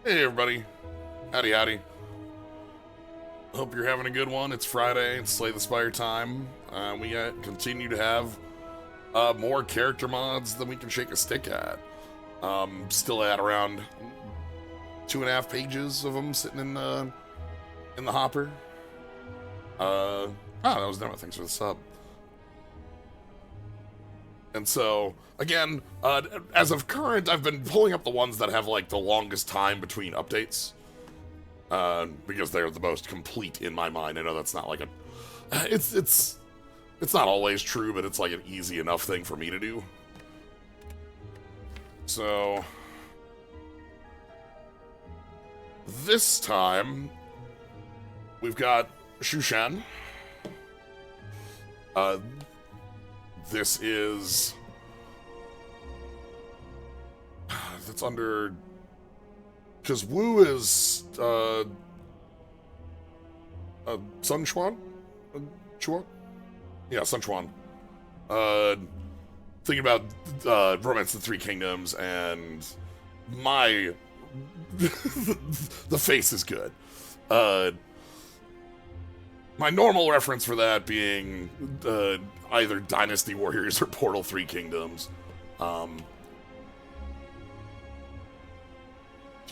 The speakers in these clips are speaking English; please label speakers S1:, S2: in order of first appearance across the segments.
S1: Hey everybody, howdy howdy. Hope you're having a good one. It's Friday, it's Slay the Spire time. We continue to have more character mods than we can shake a stick at. Still at around 2.5 pages of them sitting in the hopper. That was Noah, thanks for the sub. And so, again, as of current, I've been pulling up the ones that have, like, the longest time between updates. Because they're the most complete in my mind. I know that's not like a... It's not always true, but it's like an easy enough thing for me to do. So... this time, we've got Sheng. This is... that's under... because Wu is, Sun Chuan? Chuan? Yeah, Sun Chuan. Thinking about, Romance of the Three Kingdoms, and my... the face is good. My normal reference for that being, either Dynasty Warriors or Portal Three Kingdoms. Do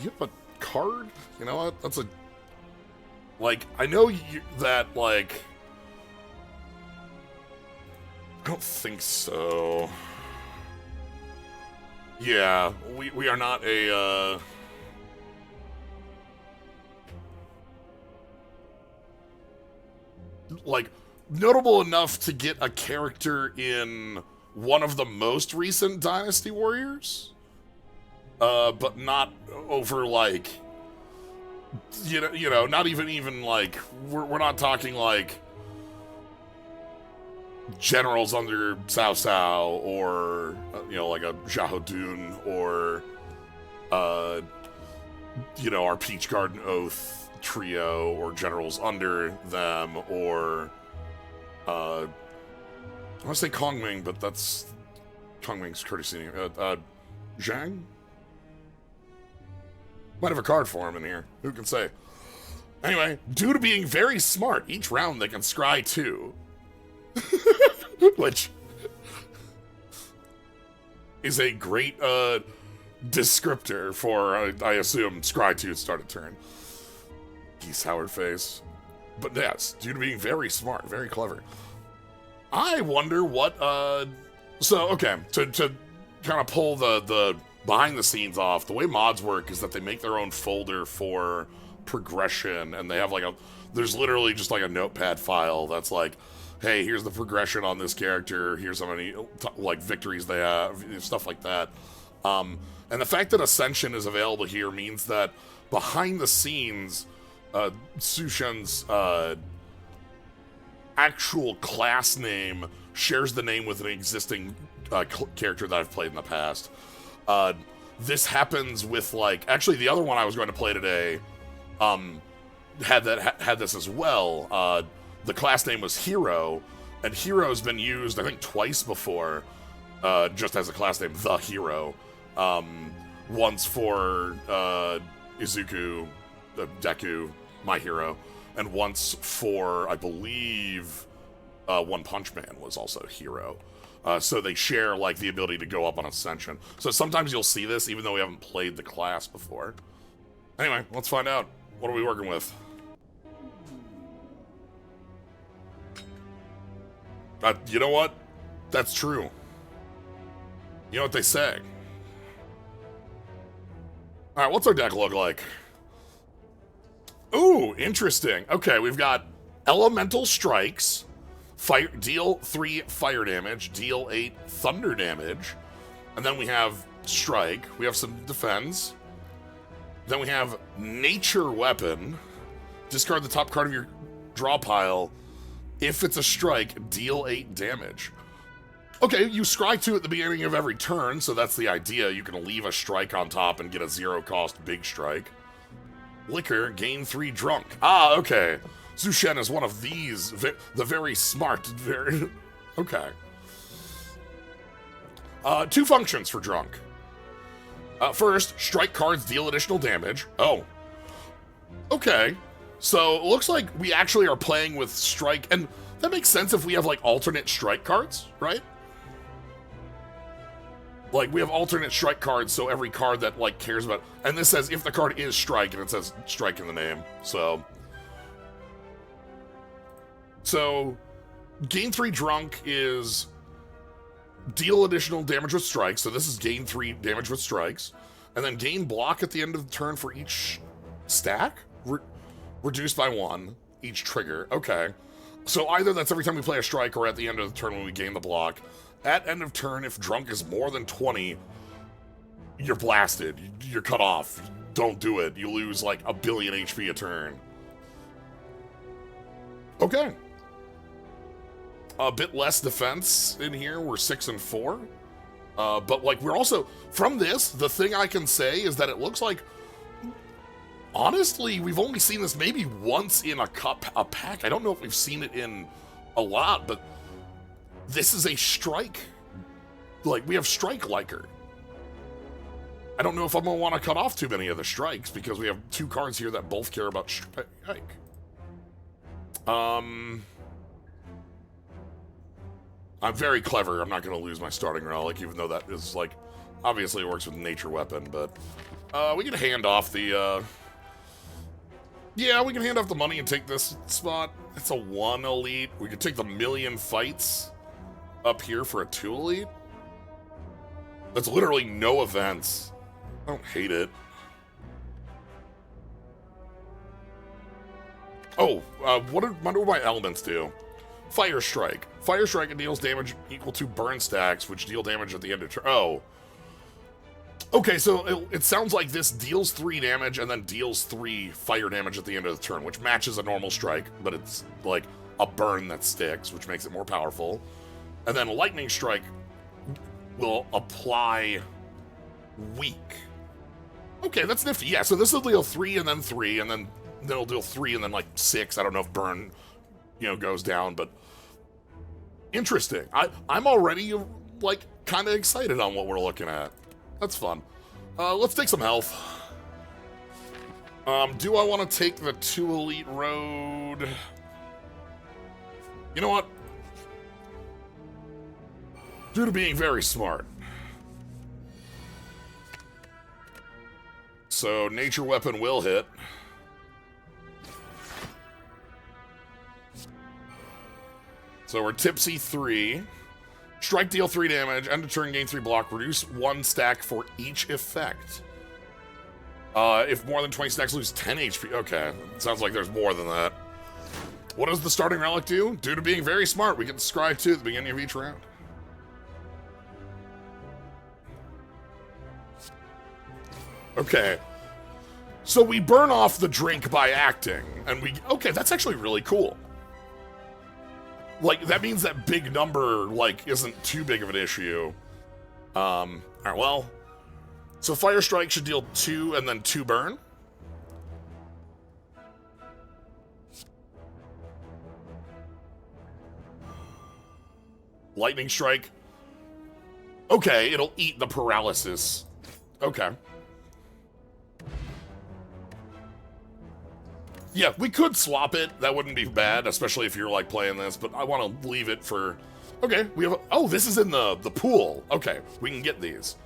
S1: you have a card? You know what? That's a... like, I know that, like... I don't think so. Yeah, we are not a, like, notable enough to get a character in one of the most recent Dynasty Warriors. But not over, like, you know, not even like, we're not talking, like, generals under Cao Cao, or, you know, like a Xiahou Dun, or, you know, our Peach Garden Oath trio, or generals under them, or, I want to say Kongming, but that's, Kongming's courtesy, Zhang? Might have a card for him in here. Who can say? Anyway, due to being very smart, each round they can scry 2. Which is a great descriptor for, I assume, scry 2 start a turn. Geese Howard face. But yes, due to being very smart, very clever. I wonder what, so, okay, to kind of pull the behind the scenes off, the way mods work is that they make their own folder for progression, and they have like there's literally just like a notepad file that's like, hey, here's the progression on this character, here's how many like victories they have, stuff like that. And the fact that Ascension is available here means that behind the scenes, Su Shen's actual class name shares the name with an existing character that I've played in the past. This happens with, like, actually the other one I was going to play today, had this as well. The class name was Hero, and Hero's been used, I think, twice before, just as a class name, the Hero. Once for, Izuku, Deku, my hero, and once for, I believe, One Punch Man was also Hero. So they share, like, the ability to go up on Ascension. So sometimes you'll see this, even though we haven't played the class before. Anyway, let's find out. What are we working with? You know what? That's true. You know what they say. Alright, what's our deck look like? Ooh, interesting. Okay, we've got Elemental Strikes. Deal 3 fire damage, deal 8 thunder damage, and then we have strike, we have some defense, then we have nature weapon, discard the top card of your draw pile, if it's a strike, deal 8 damage. Okay, you scry 2 at the beginning of every turn, so that's the idea, you can leave a strike on top and get a 0-cost big strike. Liquor, gain 3 drunk. Ah, okay. Su Shen is one of these, the very smart, very... okay. 2 functions for drunk. First, strike cards deal additional damage. Oh. Okay. So, it looks like we actually are playing with strike, and that makes sense if we have, like, alternate strike cards, right? Like, we have alternate strike cards, so every card that, like, cares about... And this says if the card is strike, and it says strike in the name, so... So, gain 3 drunk is deal additional damage with strikes, so this is gain 3 damage with strikes, and then gain block at the end of the turn for each stack? Reduced by 1, each trigger. Okay. So either that's every time we play a strike or at the end of the turn when we gain the block. At end of turn, if drunk is more than 20, you're blasted. You're cut off. Don't do it. You lose like a billion HP a turn. Okay. A bit less defense in here. We're 6 and 4. But like we're also, from this, the thing I can say is that it looks like, honestly, we've only seen this maybe once in a pack. I don't know if we've seen it in a lot, but this is a strike. Like, we have strike liker. I don't know if I'm going to want to cut off too many of the strikes because we have 2 cards here that both care about strike. I'm very clever. I'm not going to lose my starting relic, even though that is, like, obviously it works with nature weapon, but we can hand off the, yeah, we can hand off the money and take this spot. It's a 1 elite. We could take the million fights up here for a 2 elite. That's literally no events. I don't hate it. Oh, what do my elements do? Fire Strike. Fire Strike deals damage equal to burn stacks, which deal damage at the end of turn. Oh. Okay, so it sounds like this deals 3 damage and then deals 3 fire damage at the end of the turn, which matches a normal strike, but it's like a burn that sticks, which makes it more powerful. And then Lightning Strike will apply weak. Okay, that's nifty. Yeah, so this will deal 3 and then 3, and then it'll deal 3 and then like 6. I don't know if burn, goes down, but interesting. I'm already like kind of excited on what we're looking at. That's fun. Let's take some health. Do I want to take the 2 elite road? You know what? Due to being very smart. So, nature weapon will hit. So we're tipsy 3. Strike deal 3 damage, end of turn gain 3 block, reduce 1 stack for each effect. If more than 20 stacks lose 10 HP. Okay, sounds like there's more than that. What does the starting relic do? Due to being very smart, we get to scry 2 at the beginning of each round. Okay. So we burn off the drink by acting, and okay, that's actually really cool. Like, that means that big number, like, isn't too big of an issue. Alright, well. So Fire Strike should deal 2 and then 2 burn. Lightning Strike. Okay, it'll eat the paralysis. Okay. Yeah, we could swap it. That wouldn't be bad, especially if you're, like, playing this, but I want to leave it for... Okay, we have... Oh, this is in the pool. Okay, we can get these.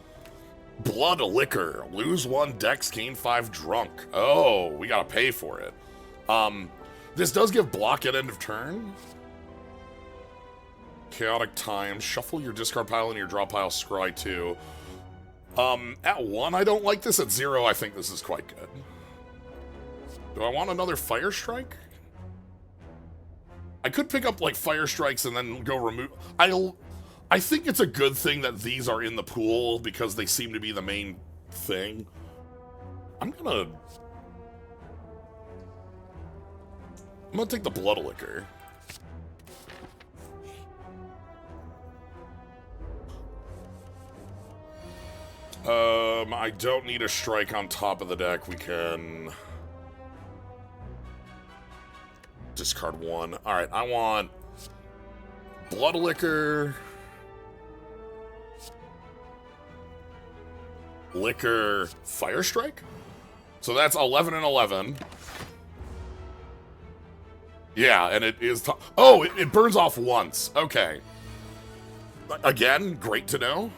S1: Blood Liquor. Lose 1 dex, gain 5 drunk. Oh, we gotta pay for it. This does give block at end of turn. Chaotic Time. Shuffle your discard pile and your draw pile, scry 2. At 1, I don't like this. At 0, I think this is quite good. Do I want another Fire Strike? I could pick up, like, Fire Strikes and then go remove... I think it's a good thing that these are in the pool because they seem to be the main thing. I'm gonna take the Blood Liquor. I don't need a strike on top of the deck. We can... discard 1. Alright, I want Blood Liquor. Liquor, Fire Strike? So that's 11 and 11. Yeah, and it is... Oh, it burns off once. Okay. Again, great to know.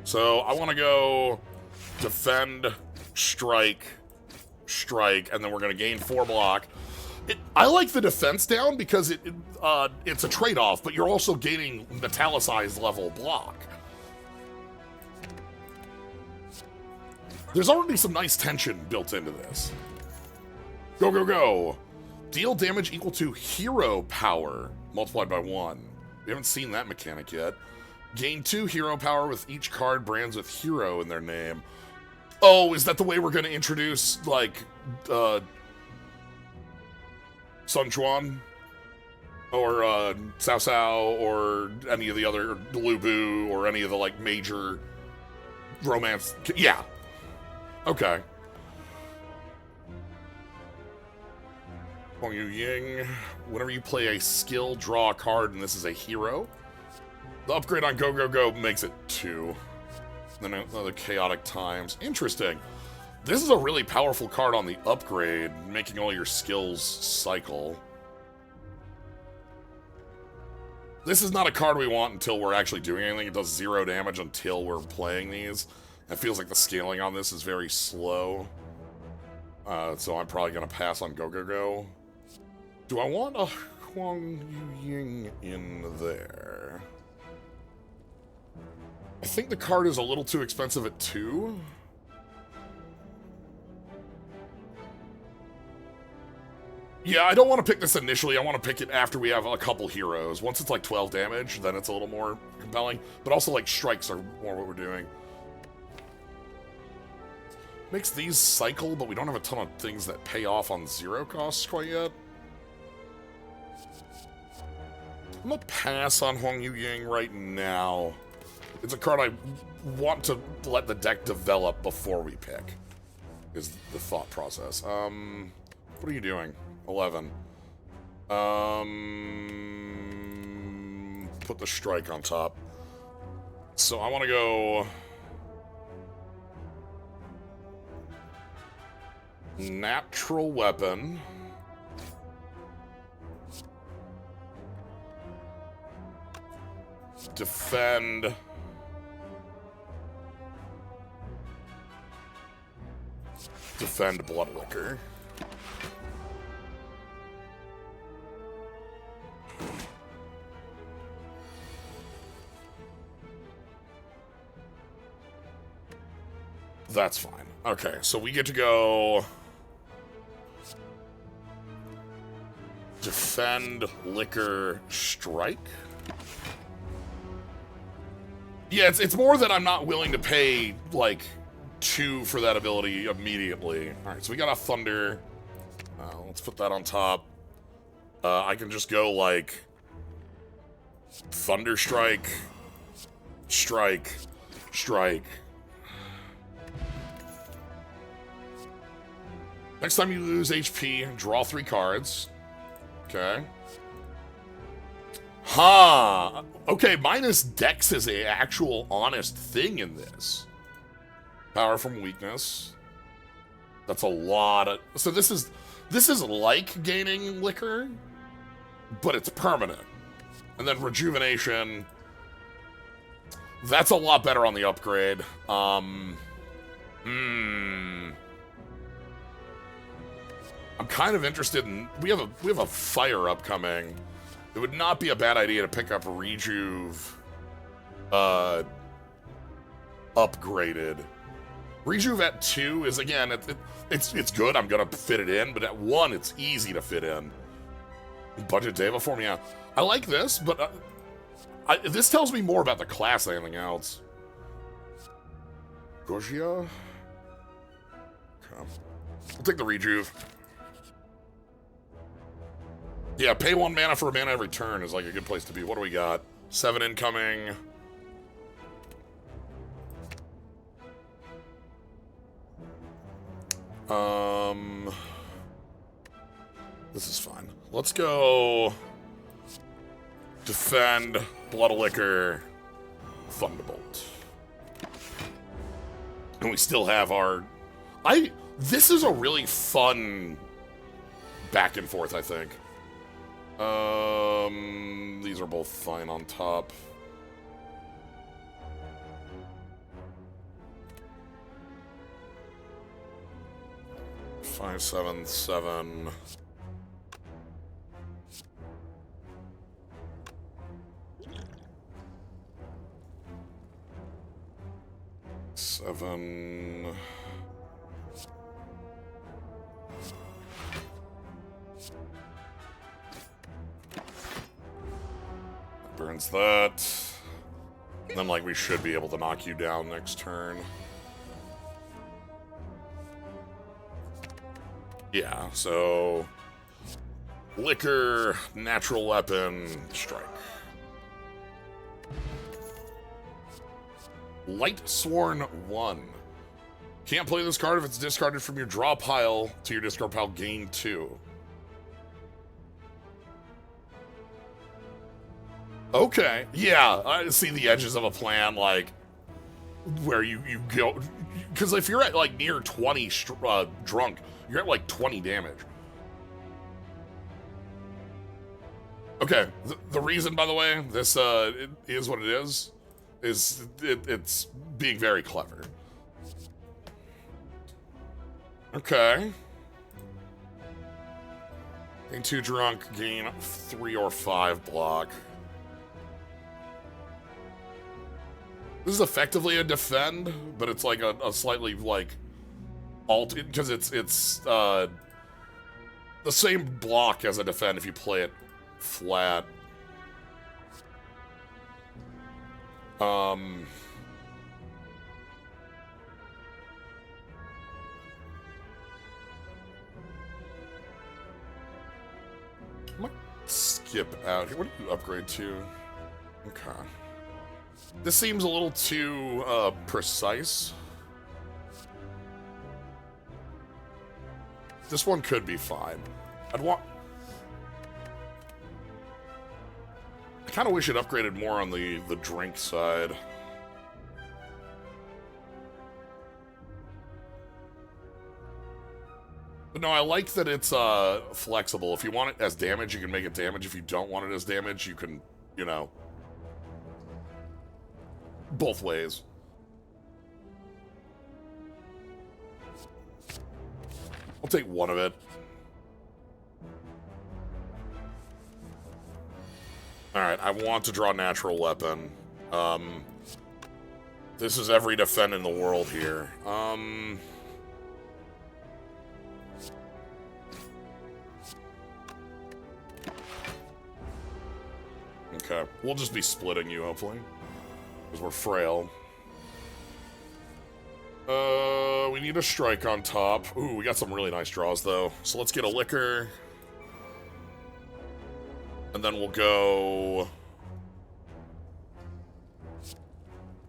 S1: So I want to go defend, strike, and then we're going to gain 4 block. I like the defense down because it's a trade-off, but you're also gaining metallicized level block. There's already some nice tension built into this. Go, go, go. Deal damage equal to hero power multiplied by 1. We haven't seen that mechanic yet. Gain 2 hero power with each card brands with hero in their name. Oh, is that the way we're going to introduce, like, Sun Quan? Or, Cao Cao, or any of the other, Lu Bu, or any of the, like, major romance... Yeah. Okay. Huang Yu Ying. Whenever you play a skill, draw a card, and this is a hero. The upgrade on Go Go Go makes it 2. Then another Chaotic Times. Interesting. This is a really powerful card on the upgrade, making all your skills cycle. This is not a card we want until we're actually doing anything. It does 0 damage until we're playing these. It feels like the scaling on this is very slow. So I'm probably going to pass on Go Go Go. Do I want a Huang Yu Ying in there? I think the card is a little too expensive at 2. Yeah, I don't want to pick this initially. I want to pick it after we have a couple heroes. Once it's like 12 damage, then it's a little more compelling. But also, like, strikes are more what we're doing. Makes these cycle, but we don't have a ton of things that pay off on 0 costs quite yet. I'm gonna pass on Huang Yu Ying right now. It's a card I want to let the deck develop before we pick, is the thought process. What are you doing? 11. Put the strike on top. So I want to go... Natural weapon. Defend. Defend Blood Liquor. That's fine. Okay, so we get to go... Defend, Liquor, Strike? Yeah, it's more that I'm not willing to pay, like, 2 for that ability immediately. Alright, so we got a Thunder. Let's put that on top. I can just go, like... Thunder Strike. Strike. Strike. Next time you lose HP, draw 3 cards. Okay. Huh. Okay, minus Dex is a actual honest thing in this. Power from weakness. That's a lot of... So this is like gaining Liquor, but it's permanent. And then Rejuvenation. That's a lot better on the upgrade. I'm kind of interested in... We have a fire upcoming. It would not be a bad idea to pick up Rejuve... upgraded. Rejuve at 2 is, again, it's good. I'm gonna fit it in, but at 1, it's easy to fit in. Budget Deva form, yeah. I like this, but this tells me more about the class than anything else. Gojia? Okay. I'll take the Rejuve. Yeah, pay 1 mana for a mana every turn is like a good place to be. What do we got? 7 incoming. This is fine. Let's go defend, Blood Liquor, Thunderbolt. And we still have our... This is a really fun back and forth, I think. These are both fine on top. Five, 7, 7. Seven. Burns that. And then, like, we should be able to knock you down next turn. Yeah, so... Liquor, natural weapon, strike. Light Sworn 1. Can't play this card if it's discarded from your draw pile to your discard pile, gain 2. Okay, yeah, I see the edges of a plan, like, where you go... Because if you're at, like, near 20 drunk, you're at, like, 20 damage. Okay, the reason, by the way, this it is what it is it's being very clever. Okay. Gain 2 drunk, gain 3 or 5 block. This is effectively a defend, but it's like a slightly like alt because it's the same block as a defend if you play it flat. I might skip out here. What do you upgrade to? Okay. This seems a little too precise. This one could be fine. I kind of wish it upgraded more on the drink side. But no, I like that it's flexible. If you want it as damage, you can make it damage. If you don't want it as damage, you can, you know, both ways. I'll take one of it. Alright, I want to draw natural weapon. This is every defend in the world here. Okay, we'll just be splitting you, hopefully. Because we're frail. We need a strike on top. Ooh, we got some really nice draws, though. So let's get a liquor. And then we'll go...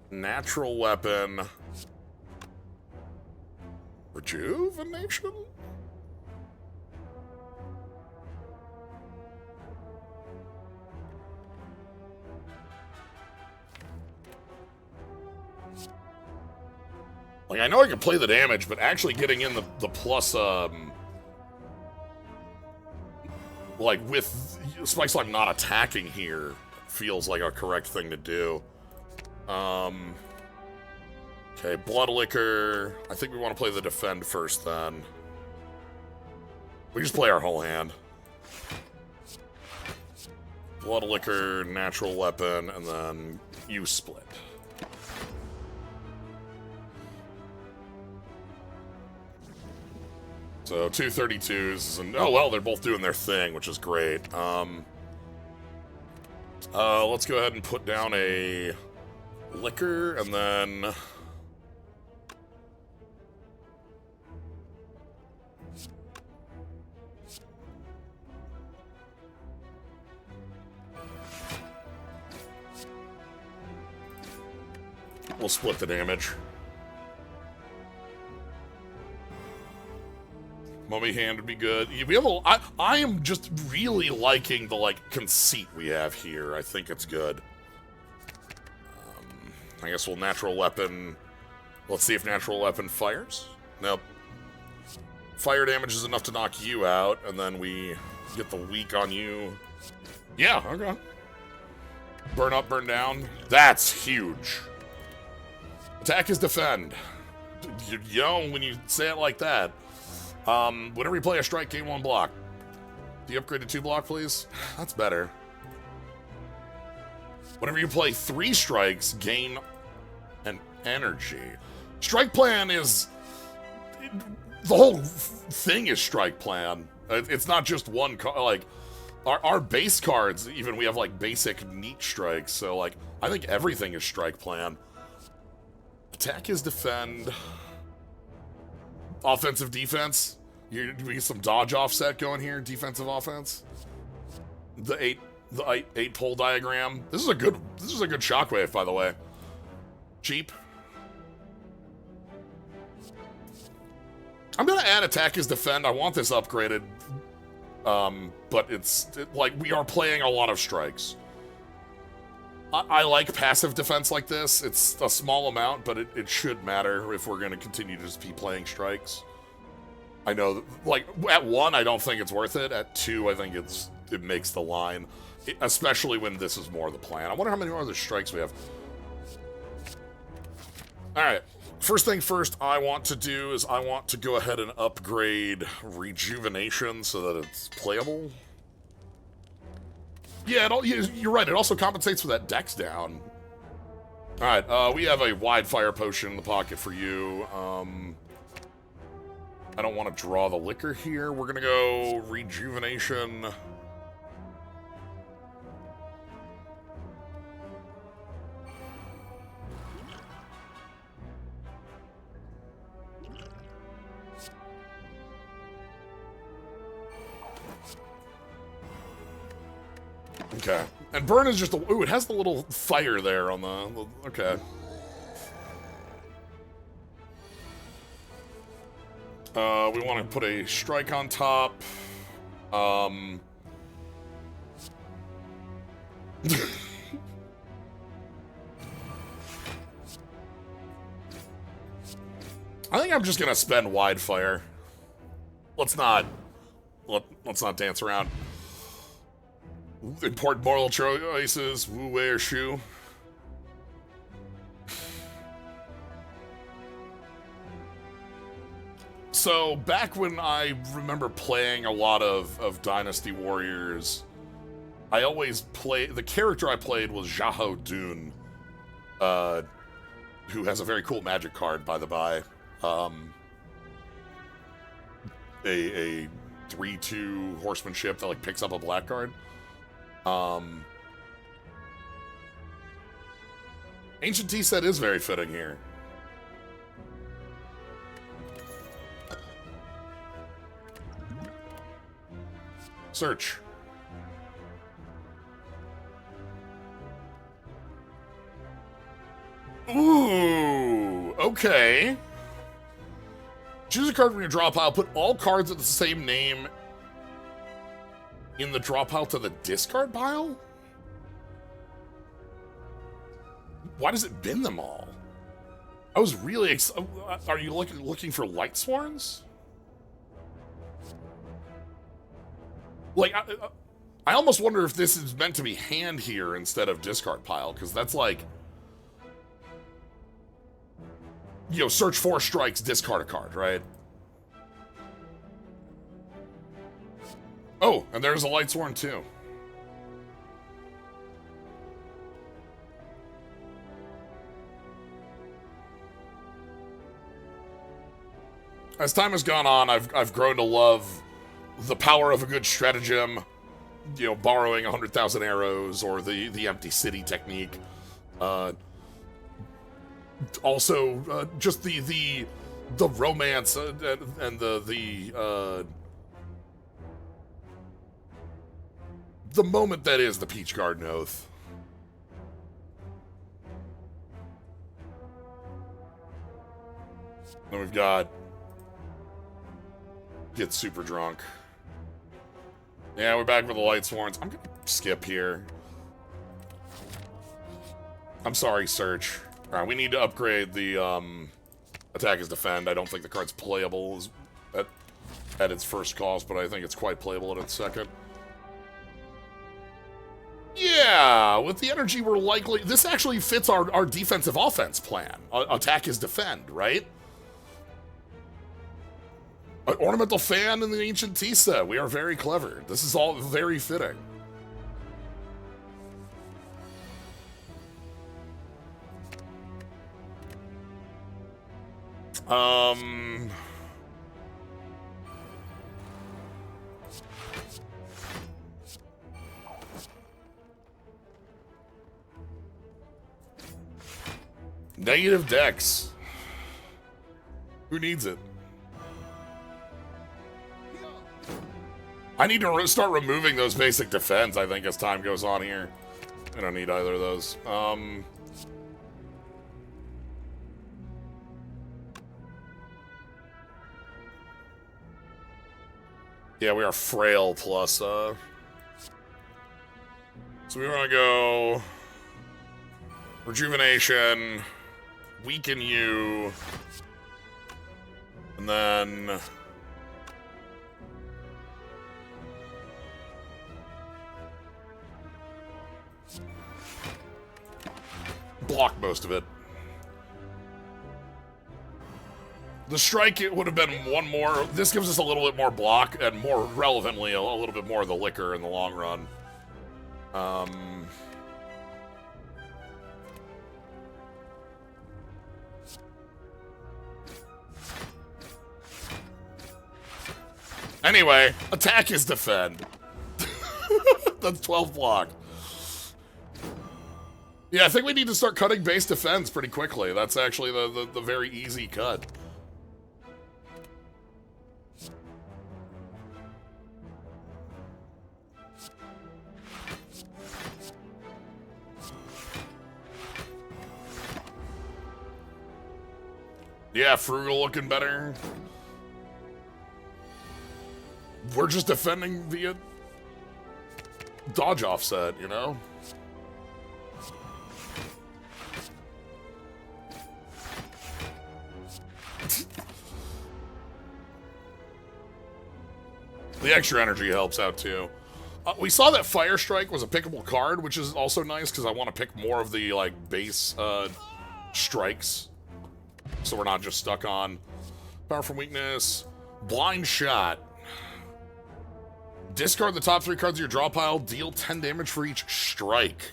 S1: Natural weapon. Rejuvenation? Like, I know I can play the damage, but actually getting in the plus, like, with Spike's like not attacking here feels like a correct thing to do. Okay, Blood Liquor. I think we want to play the defend first, then. We just play our whole hand. Blood Liquor, natural weapon, and then you split. So 2 32s, and oh well, they're both doing their thing, which is great. Let's go ahead and put down a liquor, and then we'll split the damage. Mummy hand would be good. We have I am just really liking the, like, conceit we have here. I think it's good. I guess we'll natural weapon. Let's see if natural weapon fires. Nope. Fire damage is enough to knock you out, and then we get the weak on you. Yeah, okay. Burn up, burn down. That's huge. Attack is defend. You know, when you say it like that. Whenever you play a strike, gain 1 block. Do you upgrade to 2 block, please? That's better. Whenever you play 3 strikes, gain an energy. Strike plan is... The whole thing is strike plan. It's not just one card. Like, our base cards, even we have, like, basic neat strikes. So, like, I think everything is strike plan. Attack is defend. Offensive defense. We get some dodge offset going here. Defensive offense. The eight pole diagram. This is a good shockwave, by the way. Cheap. I'm gonna add attack is defend. I want this upgraded. But like, we are playing a lot of strikes. I like passive defense like this. It's a small amount, but it should matter if we're gonna continue to just be playing strikes. I know, like, at 1, I don't think it's worth it. At 2, I think it makes the line. Especially when this is more the plan. I wonder how many more other strikes we have. Alright. First thing first I want to do is I want to go ahead and upgrade Rejuvenation so that it's playable. Yeah, you're right. It also compensates for that dex down. Alright, we have a wide fire potion in the pocket for you. I don't want to draw the liquor here. We're gonna go Rejuvenation. Okay. And burn is just ooh, it has the little fire there on the okay. We want to put a strike on top. I think I'm just gonna spend wide fire. Let's not dance around. Important moral choices, Wu Wei or Shu. So, back when I remember playing a lot of Dynasty Warriors, I always the character I played was Xiahou Dun, who has a very cool magic card, by the by. A 3/2 horsemanship that, like, picks up a black card. Ancient Tea set is very fitting here. Search. Ooh, okay. Choose a card from your draw pile. Put all cards with the same name in the draw pile to the discard pile? Why does it bin them all? I was really are you looking for Light Sworns? Like, I almost wonder if this is meant to be hand here instead of discard pile, because that's like, you know, search 4 strikes, discard a card, right? Oh, and there's a Light Sworn too. As time has gone on, I've grown to love the power of a good stratagem, you know, borrowing 100,000 arrows or the empty city technique. Also, just the romance and the moment that is the Peach Garden Oath. Then we've got get super drunk. Yeah, we're back with the light sworns. I'm gonna skip here. I'm sorry, Search. Alright, we need to upgrade the, attack as defend. I don't think the card's playable at its first cost, but I think it's quite playable at its second. Yeah, with the energy we're likely... This actually fits our defensive offense plan. Attack is defend, right? An ornamental fan in the ancient tea set. We are very clever. This is all very fitting. Negative dex. Who needs it? I need to start removing those basic defense, I think, as time goes on here. I don't need either of those. Yeah, we are frail plus, So we want to go... Rejuvenation, weaken you, and then... block most of it. The strike, it would have been one more. This gives us a little bit more block, and more relevantly, a little bit more of the liquor in the long run. Anyway, attack is defend. That's 12 block. Yeah, I think we need to start cutting base defense pretty quickly. That's actually the very easy cut. Yeah, frugal looking better. We're just defending via dodge offset, you know? The extra energy helps out too. We saw that Fire Strike was a pickable card, which is also nice because I want to pick more of the like base strikes, so we're not just stuck on Power from Weakness. Blind Shot. Discard the top 3 cards of your draw pile. Deal 10 damage for each strike.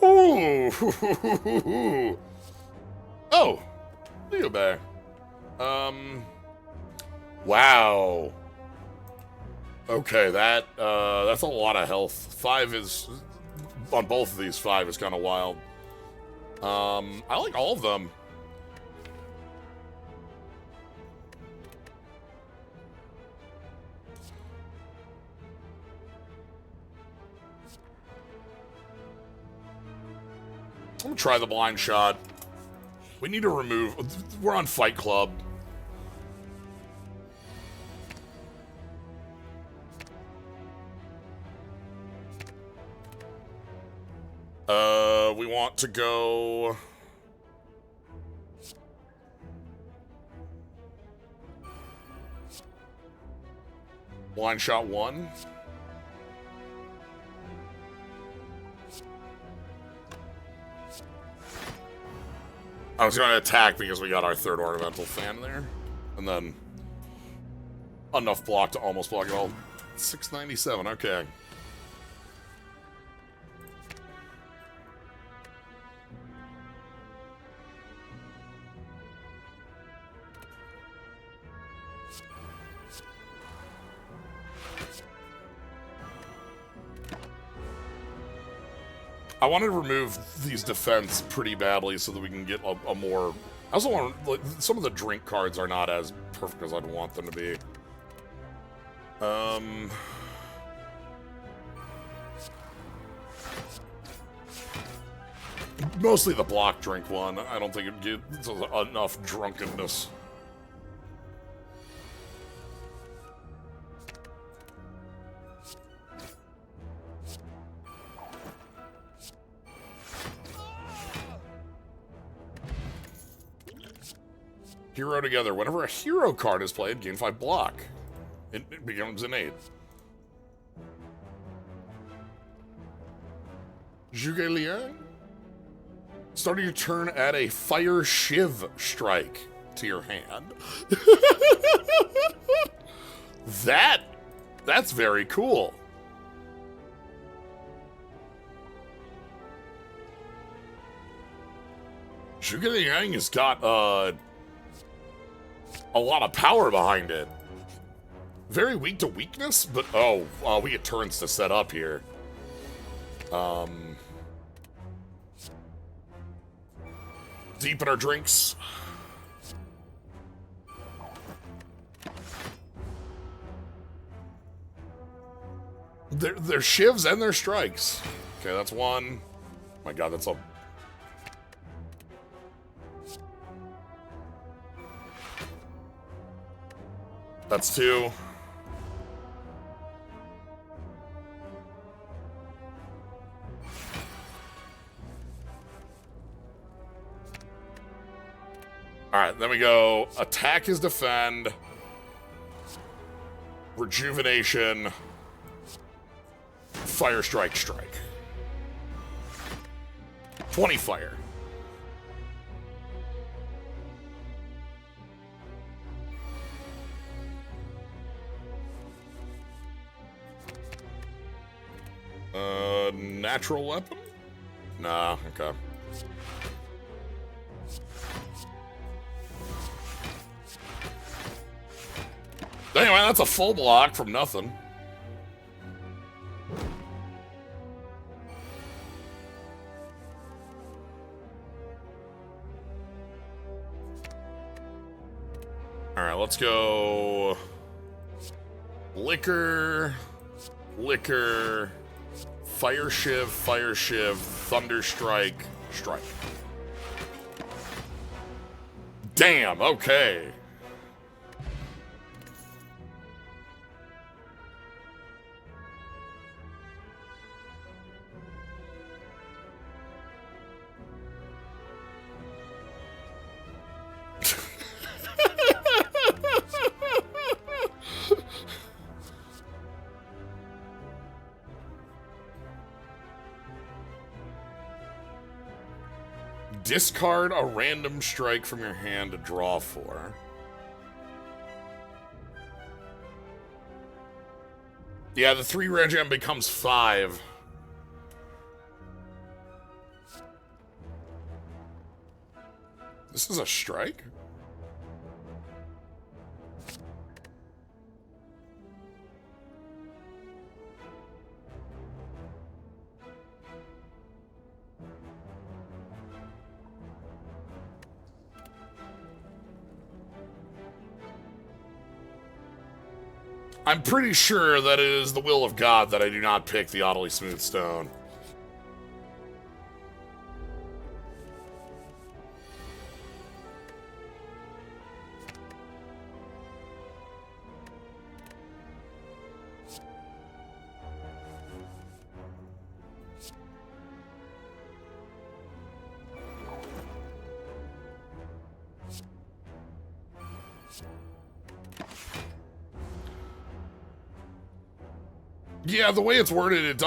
S1: Ooh. Oh, Leo Bear. Wow. Okay, that's a lot of health. 5 is on both of these. 5 is kind of wild. I like all of them. I'm gonna try the Blind Shot. We need to remove... We're on Fight Club. We want to go... Blind Shot 1. I was going to attack because we got our 3rd ornamental fan there. And then enough block to almost block it all. 697, okay. I wanted to remove these defense pretty badly so that we can get a more... I also want... Like, some of the drink cards are not as perfect as I'd want them to be. Mostly the block drink one. I don't think it gives enough drunkenness. Hero together. Whenever a hero card is played, gain 5 block. It becomes innate. Zhuge Liang? Starting your turn, add a Fire Shiv strike to your hand. That's very cool. Zhuge Liang has got a lot of power behind it. Very weak to weakness, but we get turns to set up here. Deepen our drinks. They're shivs and they're strikes. Okay, that's one. My god, that's a... That's two. Alright, then we go attack is defend, rejuvenation, fire strike. 20 fire. Natural weapon? Nah, okay. Anyway, that's a full block from nothing. Alright, let's go... Liquor... Fire Shiv, Thunder Strike, Strike. Damn, okay. Discard a random strike from your hand to draw 4. Yeah, the 3 regen becomes 5. This is a strike? I'm pretty sure that it is the will of God that I do not pick the oddly smooth stone. Yeah, the way it's worded,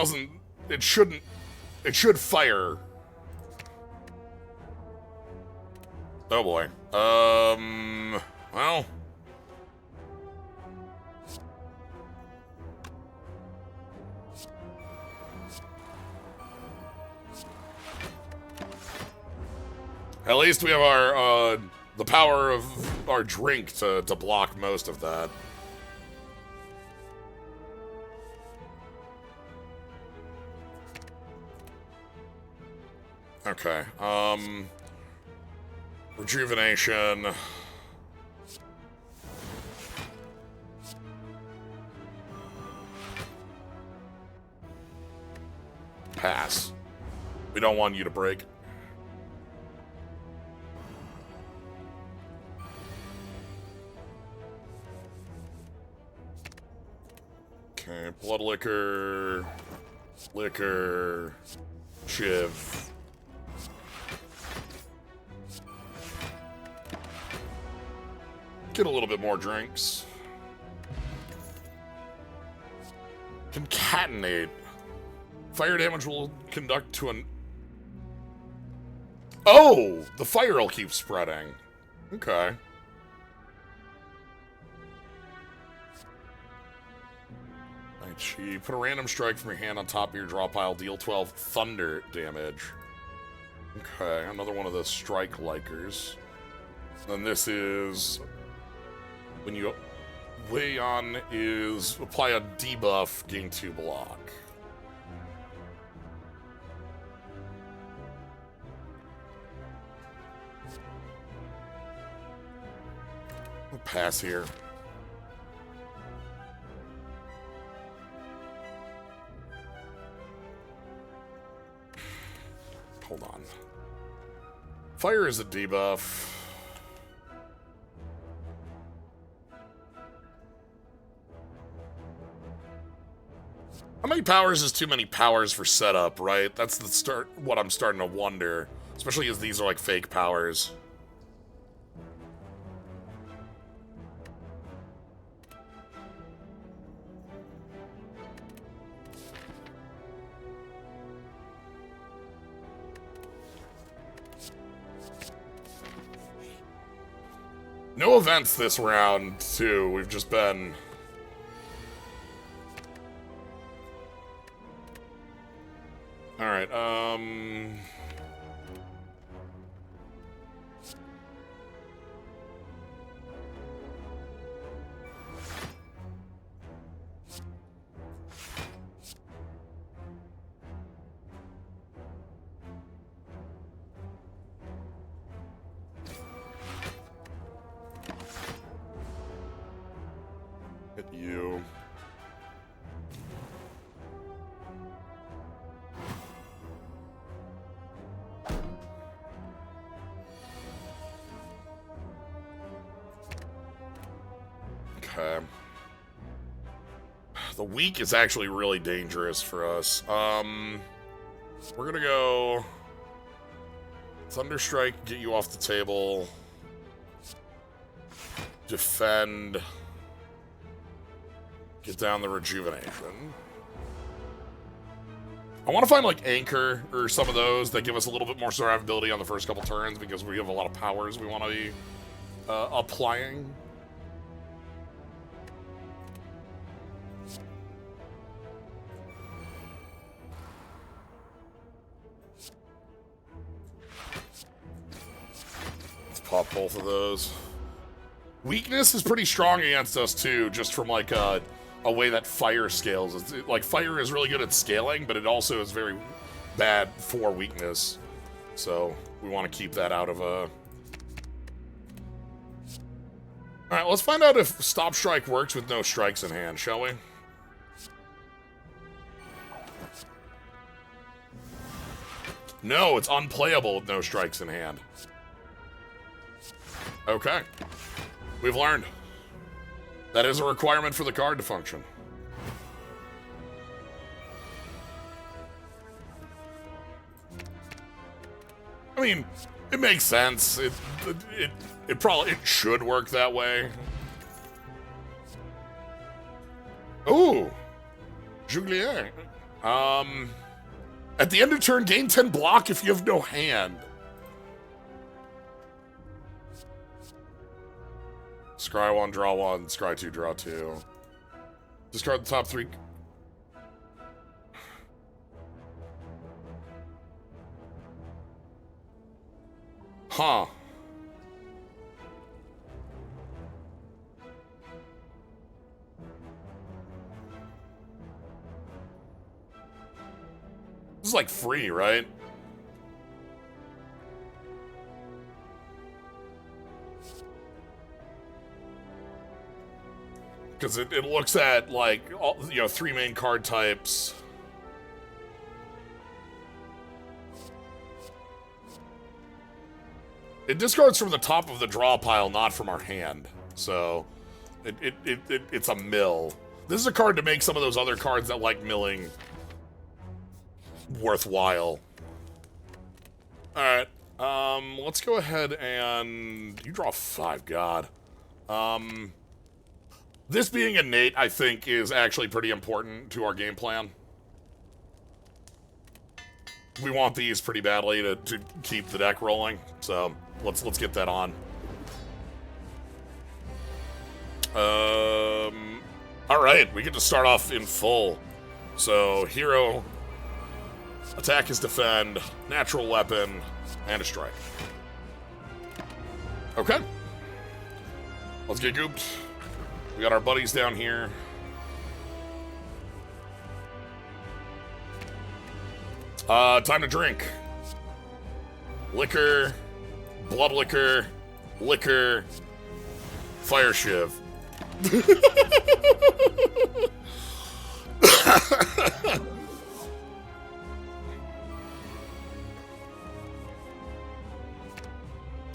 S1: it should fire. Oh boy. Well. At least we have our, the power of our drink to block most of that. Okay, rejuvenation. Pass. We don't want you to break. Okay, blood liquor, shiv. Get a little bit more drinks. Concatenate. Fire damage will conduct to an... Oh! The fire will keep spreading. Okay. Chi. Put a random strike from your hand on top of your draw pile. Deal 12 thunder damage. Okay, another one of the strike likers. Then this is... When you... Way on is... Apply a debuff, gain 2 block. We'll pass here. Hold on. Fire is a debuff. How many powers is too many powers for setup, right? That's the start. What I'm starting to wonder, especially as these are like fake powers. No events this round, too. We've just been... Alright, hit you. Okay. The weak is actually really dangerous for us. We're gonna go... Thunderstrike, get you off the table. Defend. Get down the rejuvenation. I want to find, like, Anchor or some of those that give us a little bit more survivability on the first couple turns because we have a lot of powers we want to be applying. Let's pop both of those. Weakness is pretty strong against us, too, just from, like, a way that fire scales. Like, fire is really good at scaling, but it also is very bad for weakness. So, we want to keep that out of a... Alright, let's find out if Stop Strike works with no strikes in hand, shall we? No, it's unplayable with no strikes in hand. Okay. We've learned. That is a requirement for the card to function. I mean, it makes sense. It should work that way. Ooh. Juglier. At the end of turn, gain 10 block if you have no hand. Scry 1, draw 1, scry 2, draw 2. Discard the top 3. Huh. This is like free, right? Because it looks at, like, all, you know, 3 main card types. It discards from the top of the draw pile, not from our hand. So, it's a mill. This is a card to make some of those other cards that like milling worthwhile. Alright, let's go ahead and... You draw 5, God. This being innate, I think, is actually pretty important to our game plan. We want these pretty badly to keep the deck rolling, so let's get that on. Alright, we get to start off in full. So, hero, attack is defend, natural weapon, and a strike. Okay. Let's get gooped. We got our buddies down here. Time to drink. Liquor, blood liquor, liquor, fire shiv.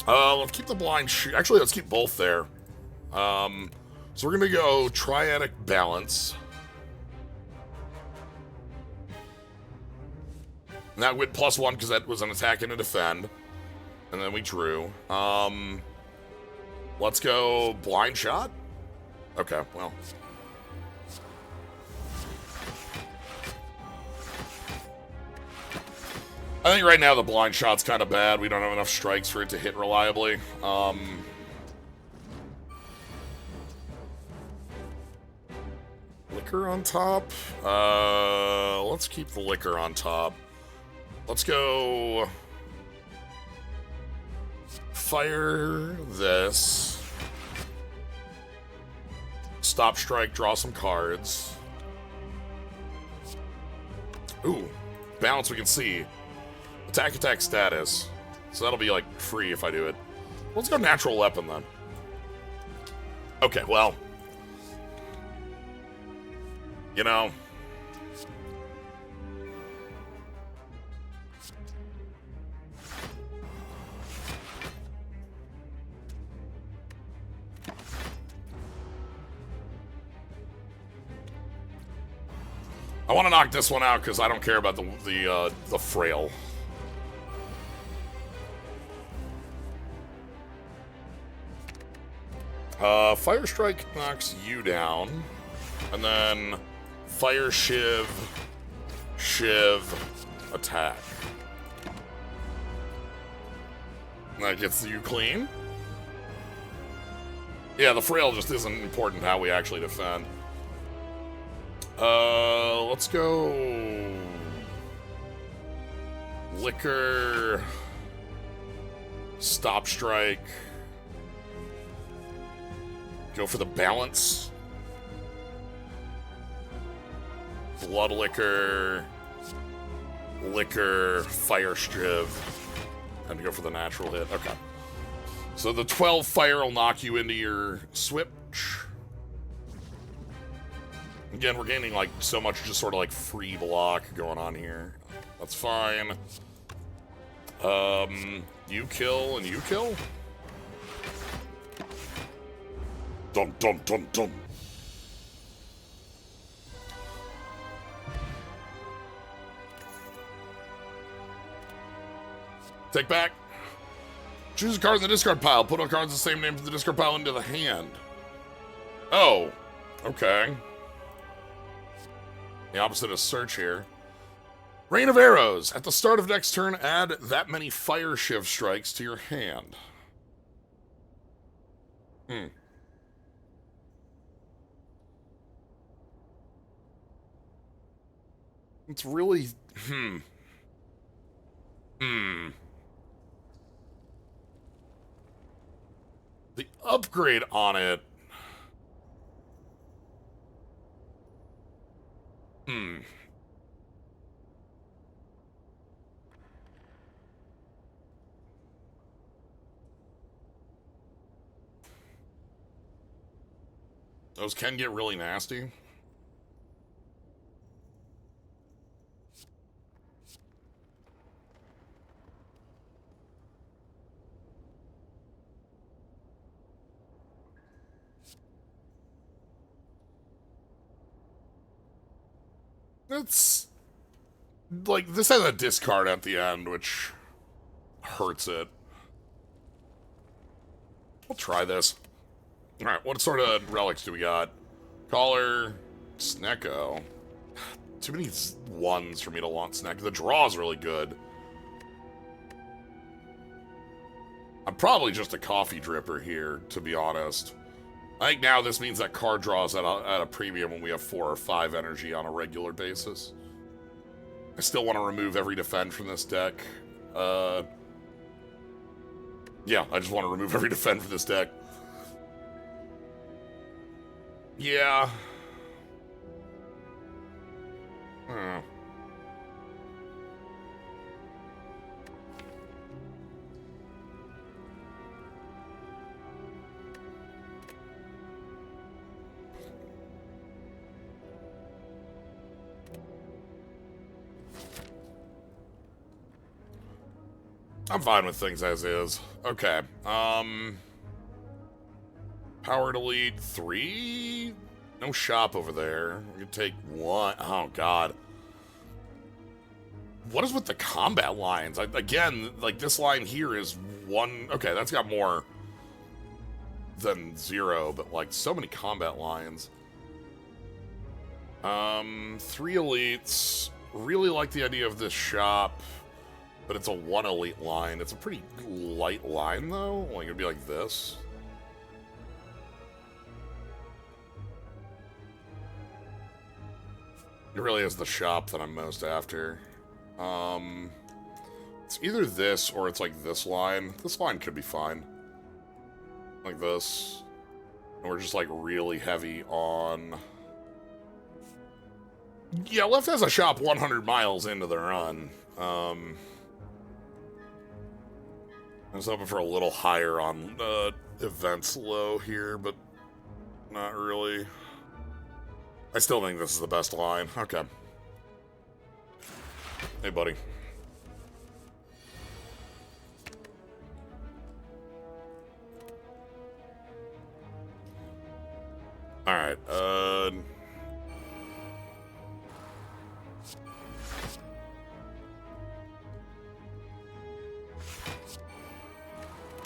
S1: Let's keep the blind actually, let's keep both there. So we're gonna go triadic balance. And that went +1 because that was an attack and a defend. And then we drew. Let's go blind shot. Okay, well. I think right now the blind shot's kind of bad. We don't have enough strikes for it to hit reliably. Liquor on top. Let's keep the liquor on top. Let's go fire this. Stop strike, draw some cards. Ooh, balance we can see. Attack status. So that'll be like free if I do it. Let's go natural weapon then. Okay, well. You know. I want to knock this one out because I don't care about the frail. Fire strike knocks you down, and then fire shiv, attack. That gets you clean. Yeah, the frail just isn't important how we actually defend. Let's go liquor, stop strike, go for the balance, blood liquor, fire striv, and go for the natural hit. Okay. So the 12 fire will knock you into your switch. Again, we're gaining, like, so much just sort of, like, free block going on here. That's fine. You kill and you kill? Dum, dum, dum, dum. Take back. Choose a card in the discard pile. Put all cards the same name from the discard pile into the hand. Oh. Okay. The opposite of search here. Rain of Arrows. At the start of next turn, add that many fire shiv strikes to your hand. It's really... The upgrade on it... Those can get really nasty. It's like this has a discard at the end, which hurts it. We'll try this. Alright, what sort of relics do we got? Collar, Snecko. Too many ones for me to want Snecko. The draw is really good. I'm probably just a coffee dripper here, to be honest. I think now this means that card draws at a premium when we have 4 or 5 energy on a regular basis. I still want to remove every defend from this deck. Yeah, I just want to remove every defend from this deck. Yeah. I'm fine with things as is. Okay. Powered Elite 3? No shop over there. We can take 1. Oh, God. What is with the combat lines? Again, like, this line here is 1... Okay, that's got more than 0, but, like, so many combat lines. 3 elites. Really like the idea of this shop. But it's a 1 elite line. It's a pretty light line, though. Like, it'd be like this. It really is the shop that I'm most after. It's either this or it's like this line. This line could be fine. Like this. And we're just like really heavy on... Yeah, left has a shop 100 miles into the run. I was hoping for a little higher on events low here, but not really. I still think this is the best line. Okay. Hey, buddy. Alright,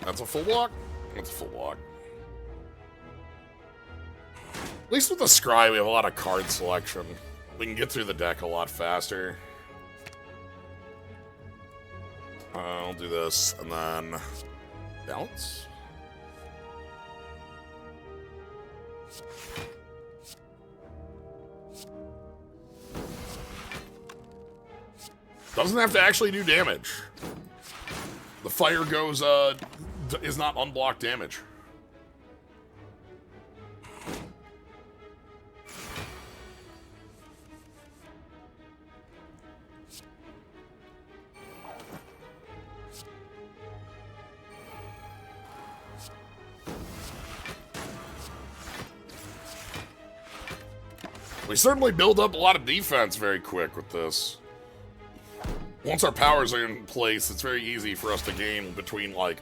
S1: that's a full block? That's a full block. At least with the Scry, we have a lot of card selection. We can get through the deck a lot faster. I'll do this, and then... Bounce? Doesn't have to actually do damage. The fire goes, is not unblocked damage. We certainly build up a lot of defense very quick with this. Once our powers are in place, it's very easy for us to gain between like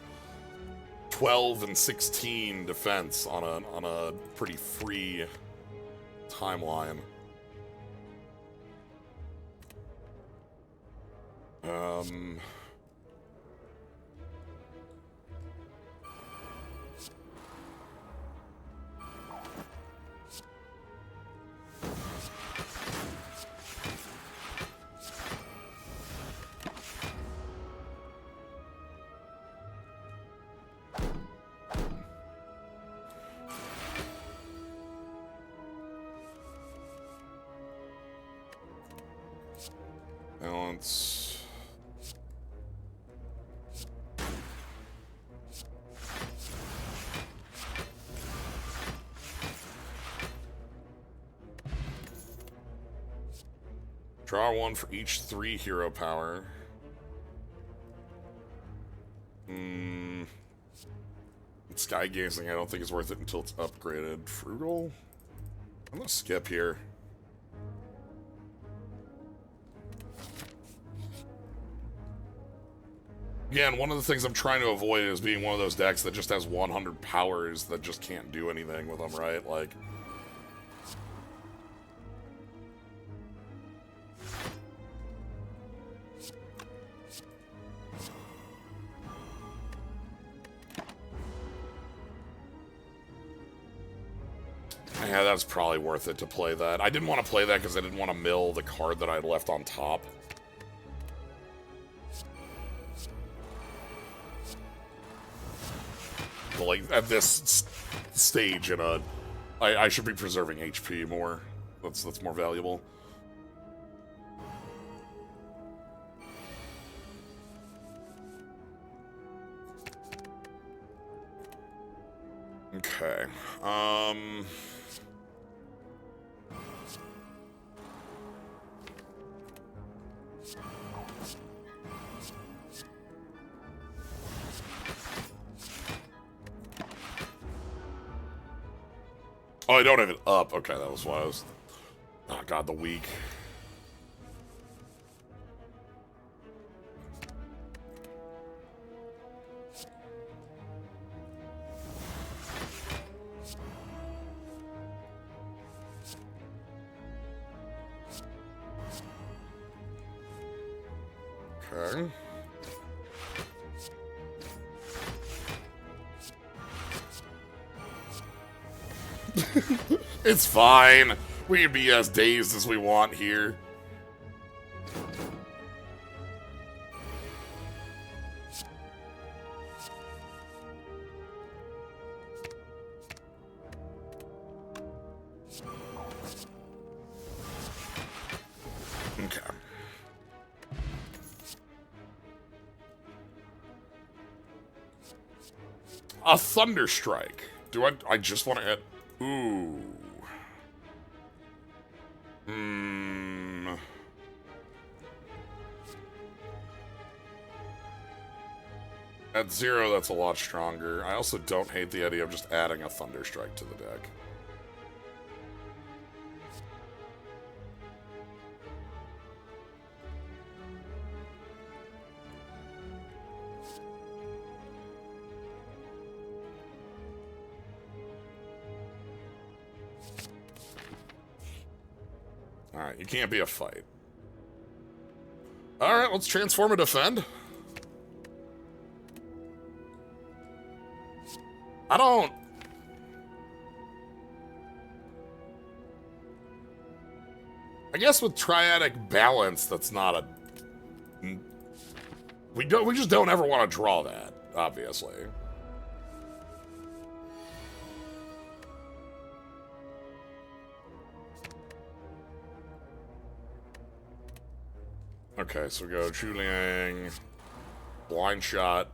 S1: 12 and 16 defense on a pretty free timeline. Balance. Draw 1 for each 3 hero power. Sky Gazing, I don't think is worth it until it's upgraded. Frugal? I'm gonna skip here. Again, one of the things I'm trying to avoid is being one of those decks that just has 100 powers that just can't do anything with them, right? Like... Yeah, that's probably worth it to play that. I didn't want to play that because I didn't want to mill the card that I had left on top. But like, at this stage, I should be preserving HP more. That's more valuable. Okay. Oh, I don't have it up. Okay, that was why I was... Oh, God, the weak. Okay. It's fine. We can be as dazed as we want here. Okay. A Thunderstrike. Do I just want to hit... Ooh. At 0, that's a lot stronger. I also don't hate the idea of just adding a Thunderstrike to the deck. Alright, you can't be a fight. Alright, let's transform and defend. I don't... I guess with Triadic Balance, that's not a... We just don't ever want to draw that, obviously. Okay, so we go Chuliang, Blind Shot.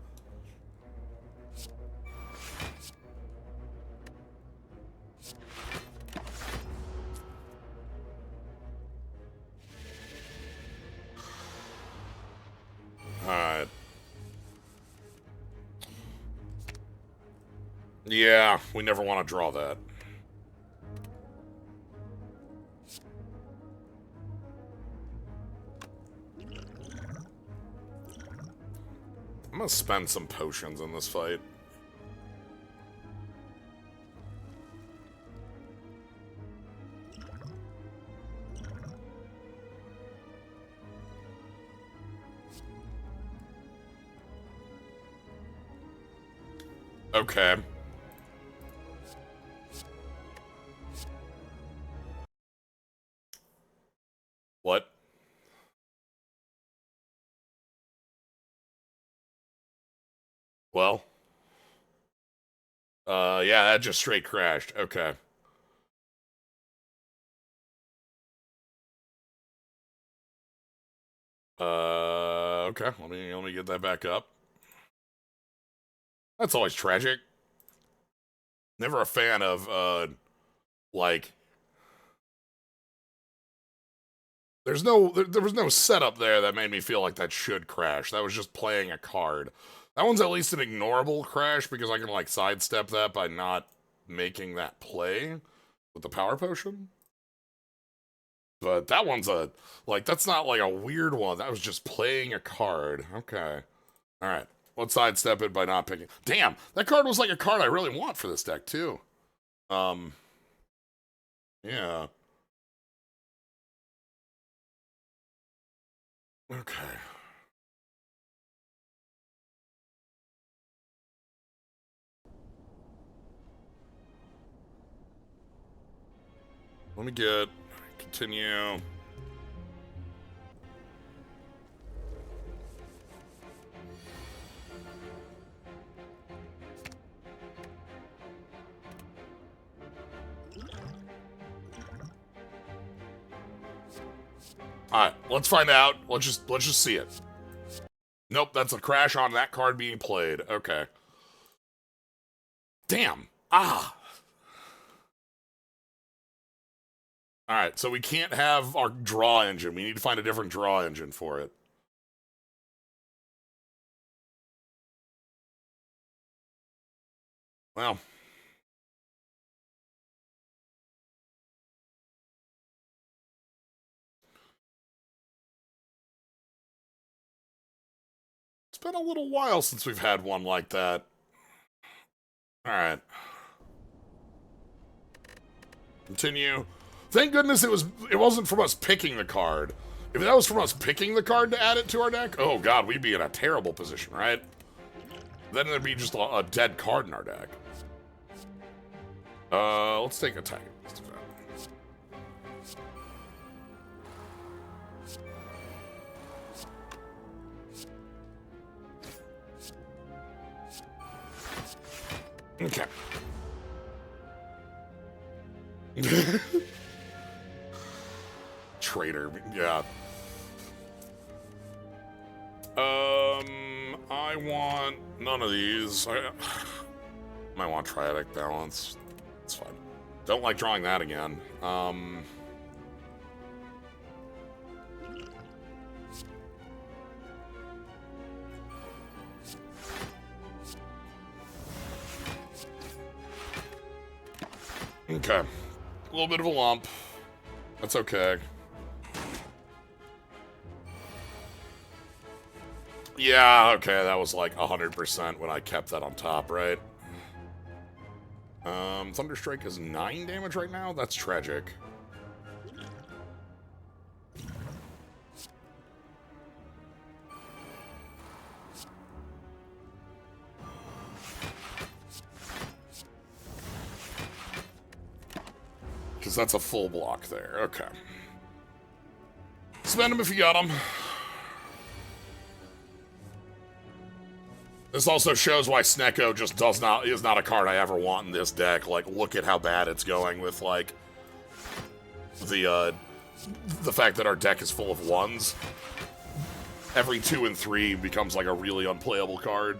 S1: Alright. Yeah, we never want to draw that. I'm gonna spend some potions in this fight. Okay. What? Well. Yeah, that just straight crashed. Okay. Okay. Let me get that back up. That's always tragic. Never a fan of, like... there was no setup there that made me feel like that should crash. That was just playing a card. That one's at least an ignorable crash because I can, like, sidestep that by not making that play with the power potion. But that one's that's not like a weird one. That was just playing a card. Okay. Alright. Let's sidestep it by not picking. Damn! That card was like a card I really want for this deck, too. Yeah. Okay. Let me get... Continue. Alright, let's find out. Let's just see it. Nope, that's a crash on that card being played. Okay. Damn. Ah. Alright, so we can't have our draw engine. We need to find a different draw engine for it. Well. It's been a little while since we've had one like that. Alright. Continue. Thank goodness it wasn't from us picking the card. If that was from us picking the card to add it to our deck, oh god, we'd be in a terrible position, right? Then there'd be just a dead card in our deck. Let's take a Tiger. Let's do that. Okay. Traitor, yeah. I want none of these. I might want Triadic Balance. It's fine. Don't like drawing that again. Okay. A little bit of a lump. That's okay. Yeah, okay, that was like 100% when I kept that on top, right? Thunderstrike is 9 damage right now? That's tragic. Because that's a full block there. Okay. Spend them if you got them. This also shows why Snecko just is not a card I ever want in this deck. Like, look at how bad it's going with, like, the fact that our deck is full of ones. Every 2 and 3 becomes, like, a really unplayable card.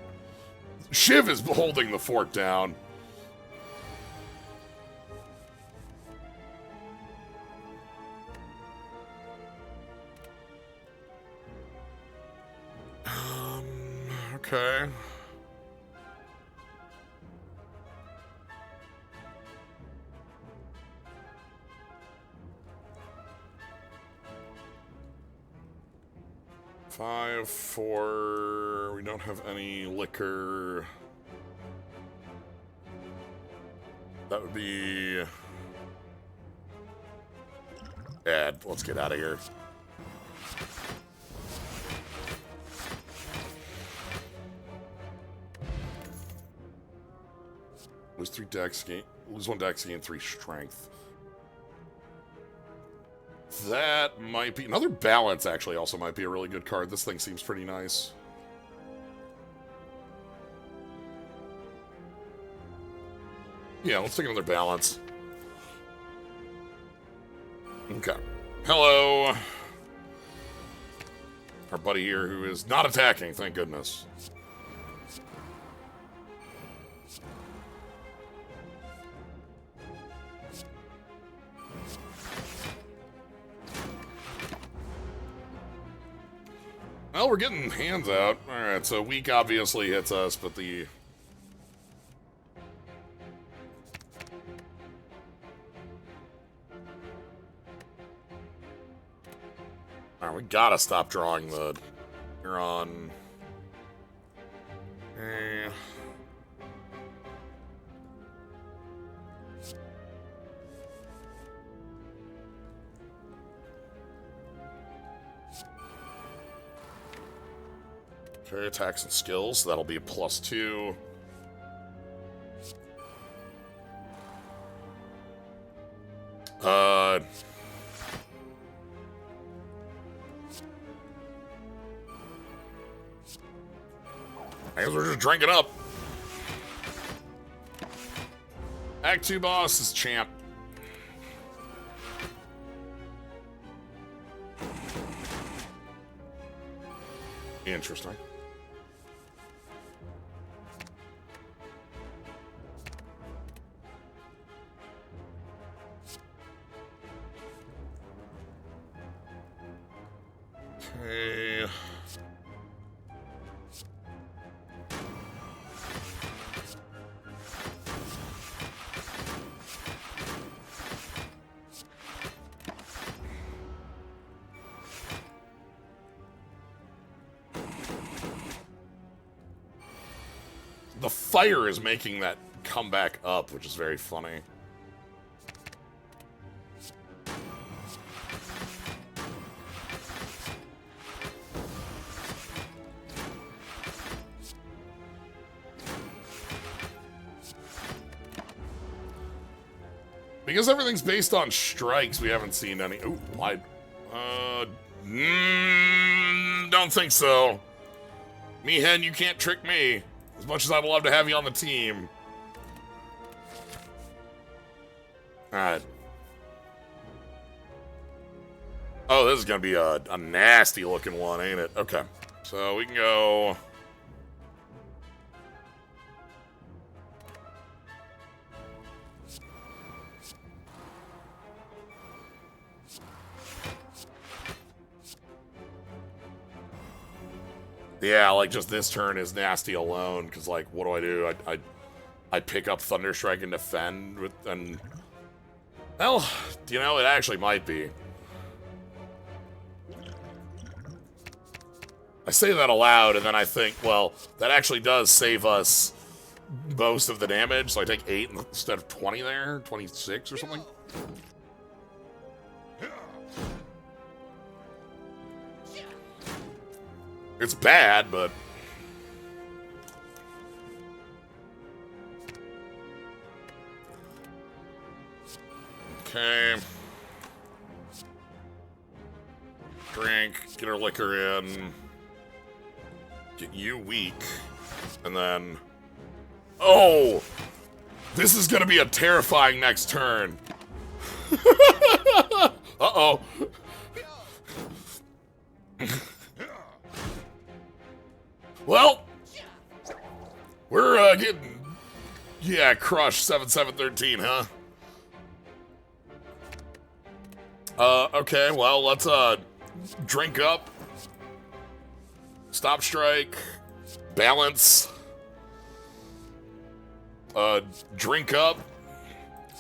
S1: Shiv is holding the fort down. Okay. Five, 4. We don't have any liquor. That would be bad. Let's get out of here. Lose 3 dex, lose 1 dex, gain 3 strength. That might be... Another balance, actually, also might be a really good card. This thing seems pretty nice. Yeah, let's take another balance. Okay. Hello. Our buddy here who is not attacking, thank goodness. Well, we're getting hands out. Alright, so weak obviously hits us, but the... Alright, we gotta stop drawing the... You're on... Okay, attacks and skills. That'll be a +2. I guess we're just drinking up. Act 2 boss is champ. Interesting. Okay. The fire is making that come back up, which is very funny. Because everything's based on strikes, we haven't seen any. Ooh, I don't think so. Meehan, you can't trick me. As much as I'd love to have you on the team. Alright. Oh, this is gonna be a nasty looking one, ain't it? Okay. So we can go. Yeah, like just this turn is nasty alone, because like, what do? I pick up Thunderstrike and defend with, and well, you know, it actually might be. I say that aloud, and then I think, well, that actually does save us most of the damage, so I take 8 instead of 20 there, 26 or something. It's bad, but... Okay. Drink, get our liquor in. Get you weak. And then... Oh! This is gonna be a terrifying next turn. Uh-oh. Well, we're getting, yeah, crushed 7-7-13, huh? Okay, well, let's drink up, stop strike, balance, drink up,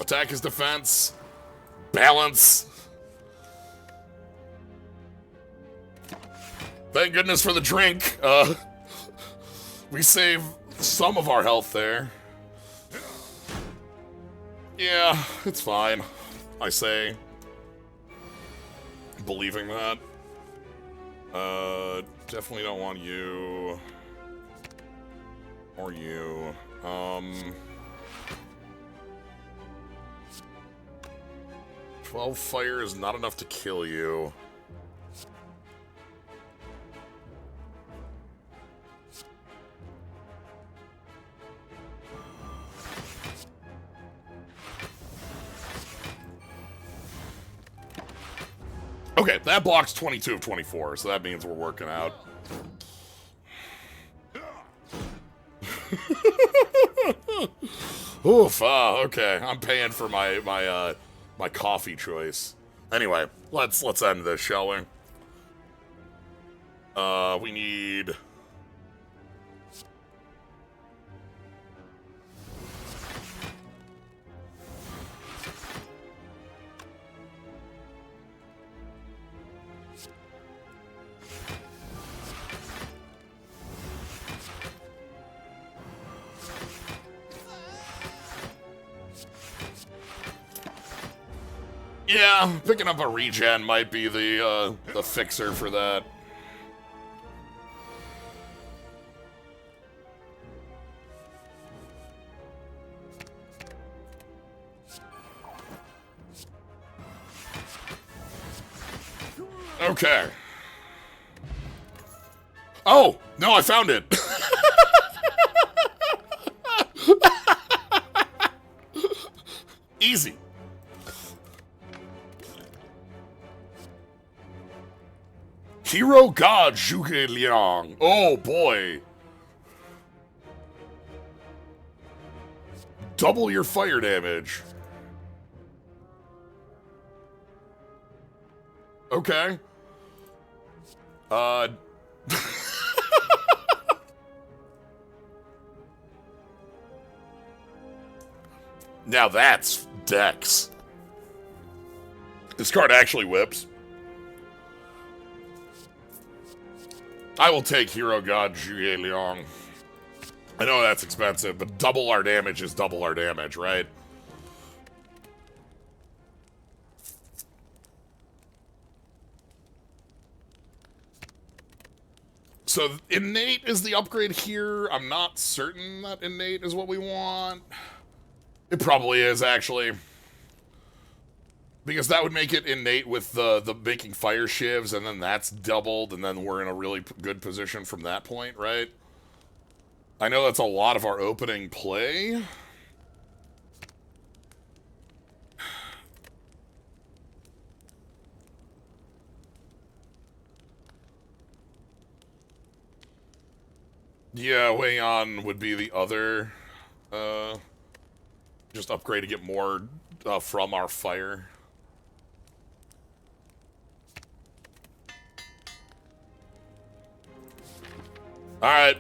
S1: attack his defense, balance. Thank goodness for the drink. We save some of our health there. Yeah, it's fine, I say. Believing that. Definitely don't want you. Or you. 12 fire is not enough to kill you. Okay, that blocks 22 of 24, so that means we're working out. Oof, okay, I'm paying for my coffee choice. Anyway, let's end this, shall we? We need... Yeah, picking up a regen might be the fixer for that. Okay. Oh, no, I found it. Easy. Hero God Zhuge Liang. Oh boy. Double your fire damage. Okay. Now that's Dex. This card actually whips. I will take Hero God Zhuge Liang. I know that's expensive, but double our damage is double our damage, right? So innate is the upgrade here. I'm not certain that innate is what we want. It probably is, actually. Because that would make it innate with the making fire shivs, and then that's doubled, and then we're in a really good position from that point, right? I know that's a lot of our opening play. Yeah, Way On would be the other. Just upgrade to get more from our fire. Alright.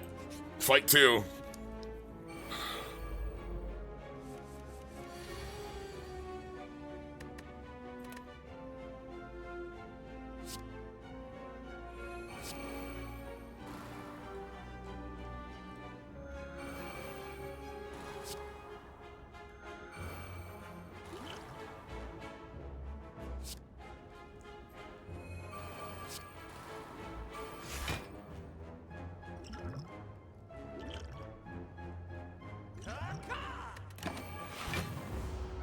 S1: Fight 2.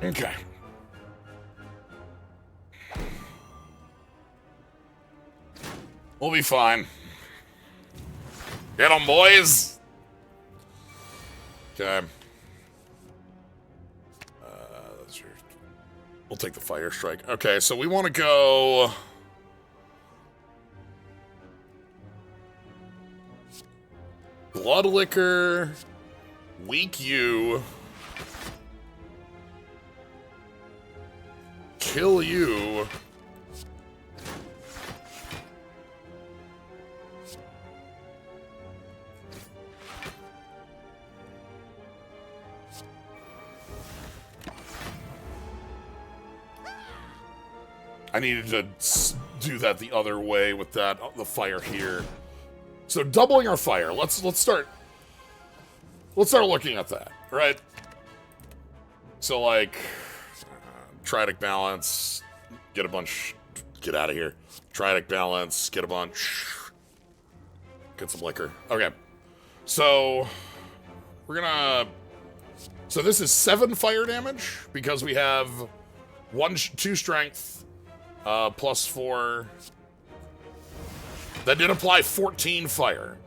S1: Okay. We'll be fine. Get 'em, boys! Okay. That's your... We'll take the Fire Strike. Okay, so we want to go... Blood Liquor... Weak You... Kill you. I needed to do that the other way with that the fire here. So doubling our fire. Let's start looking at that, right? So like Triadic Balance, get a bunch, get out of here. Triadic Balance, get a bunch, get some liquor. Okay, so we're gonna, so this is 7 fire damage because we have 2 strength, plus 4. That did apply 14 fire.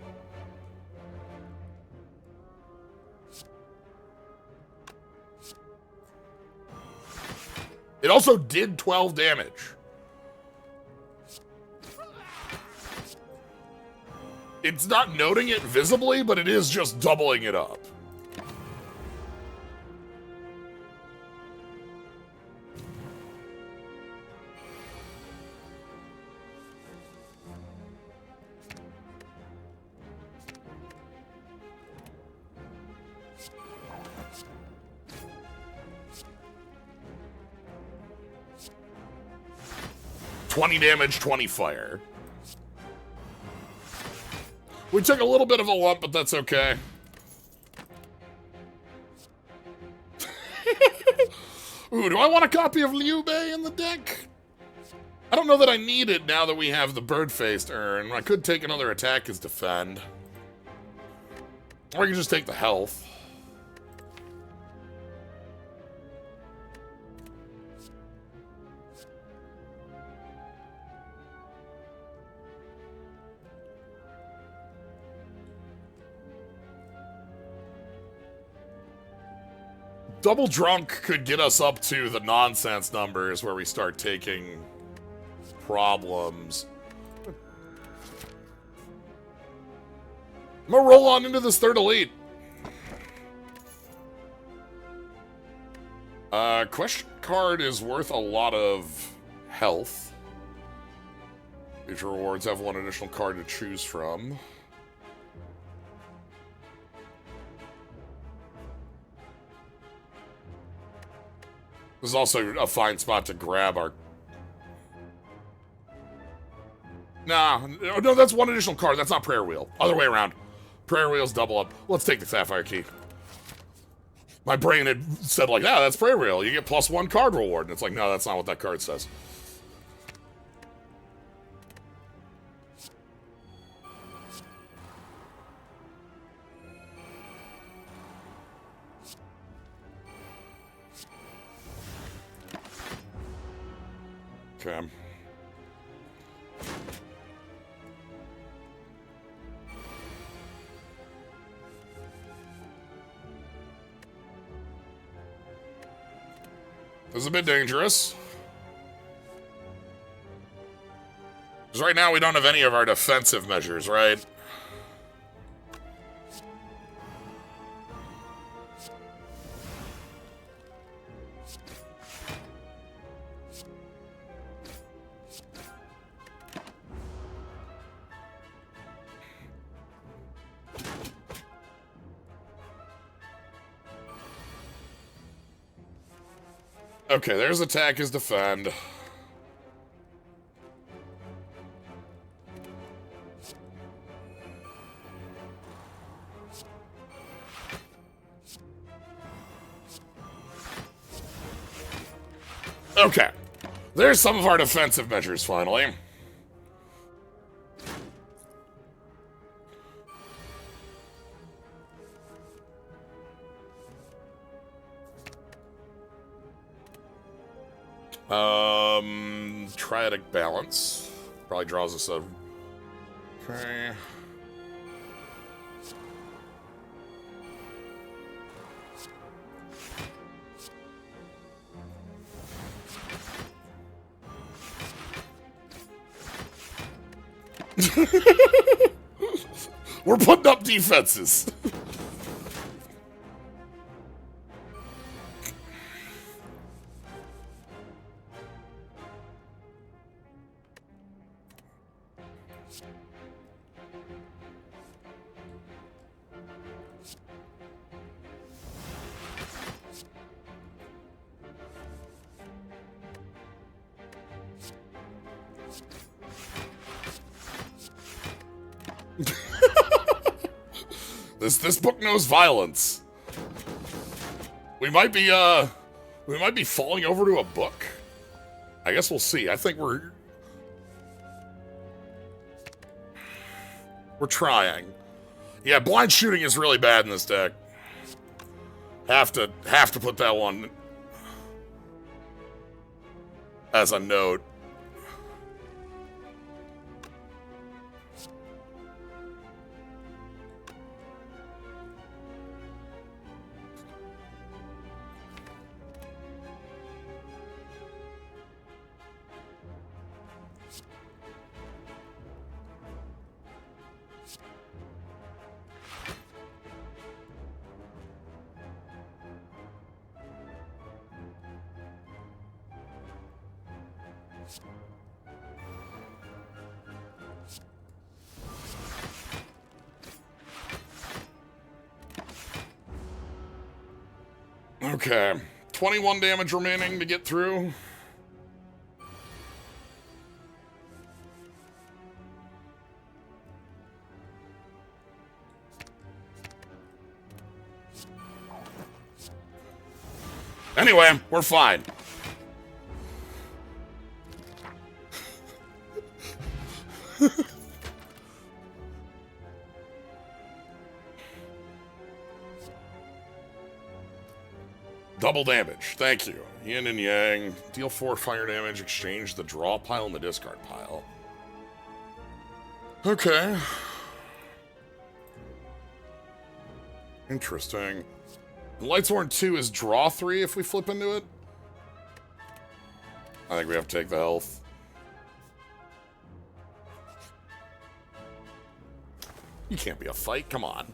S1: It also did 12 damage. It's not noting it visibly, but it is just doubling it up. $20 damage, 20 fire. We took a little bit of a lump, but that's okay. Ooh, do I want a copy of Liu Bei in the deck? I don't know that I need it now that we have the bird-faced urn. I could take another attack as defend. Or I can just take the health. Double drunk could get us up to the nonsense numbers where we start taking problems. I'm gonna roll on into this third elite. Question card is worth a lot of health. These rewards have one additional card to choose from. This is also a fine spot to grab our... Nah, no, that's one additional card. That's not Prayer Wheel. Other way around. Prayer Wheel's double up. Let's take the Sapphire Key. My brain had said, like, yeah, that's Prayer Wheel. You get +1 card reward. And it's like, no, that's not what that card says. Okay. This is a bit dangerous. Because right now we don't have any of our defensive measures, right? Okay, there's attack is defend. Okay. There's some of our defensive measures, finally. Triadic balance. Probably draws us a... Okay. We're putting up defenses. This book knows violence. We might be falling over to a book. I guess we'll see. I think we're trying. Yeah, blind shooting is really bad in this deck. Have to put that one as a note. Okay, 21 damage remaining to get through. Anyway, we're fine. Double damage. Thank you. Yin and Yang. Deal 4 fire damage. Exchange the draw pile and the discard pile. Okay. Interesting. And Lightsworn 2 is draw 3 if we flip into it. I think we have to take the health. You can't be a fight, come on.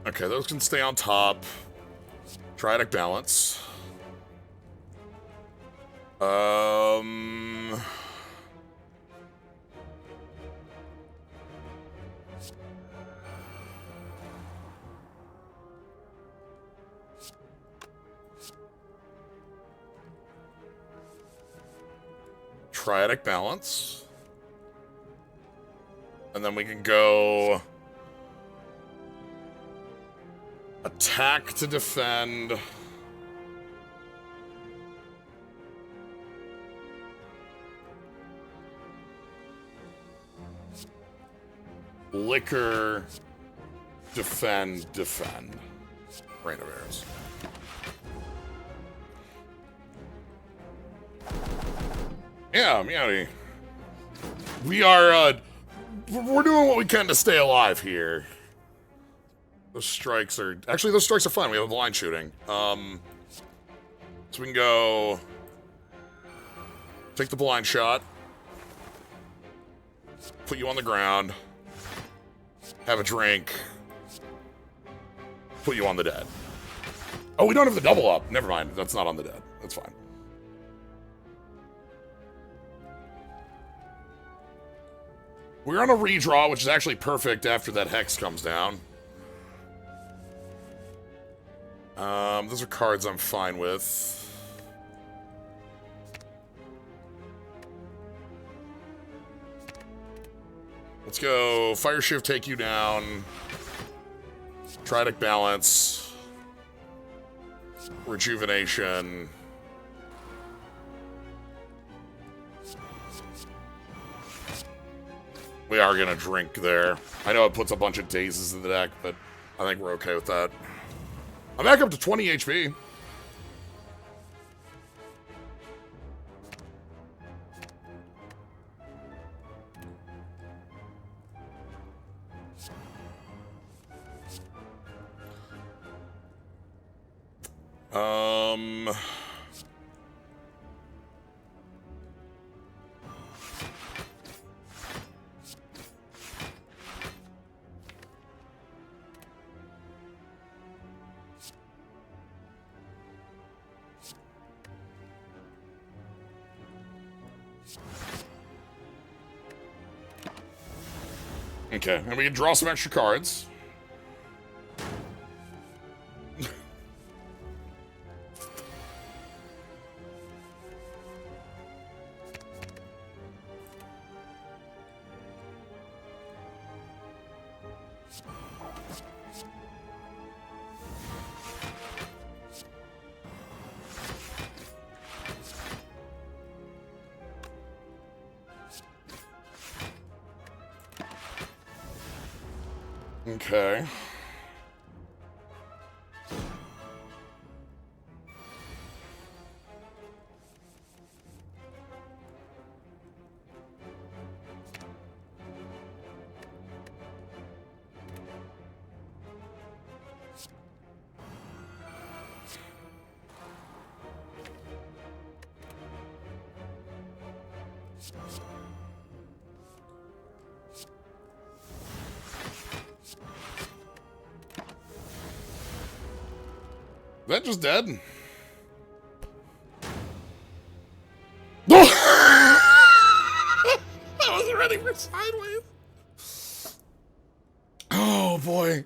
S1: Okay, those can stay on top. Triadic balance. Triadic balance. And then we can go attack to defend. Liquor, defend, defend. Rain of arrows. Yeah, meowdy. We are, we're doing what we can to stay alive here. Those strikes are... Actually, those strikes are fun. We have blind shooting. So we can go... Take the blind shot. Put you on the ground. Have a drink. Put you on the dead. Oh, we don't have the double up. Never mind. That's not on the dead. That's fine. We're on a redraw, which is actually perfect after that hex comes down. Those are cards I'm fine with. Let's go Fire Shift, take you down. Triadic balance. Rejuvenation. We are gonna drink there. I know it puts a bunch of dazes in the deck, but I think we're okay with that. I'm back up to 20 HP. Okay, and we can draw some extra cards. Okay. That just dead? I wasn't ready for sideways. Oh boy.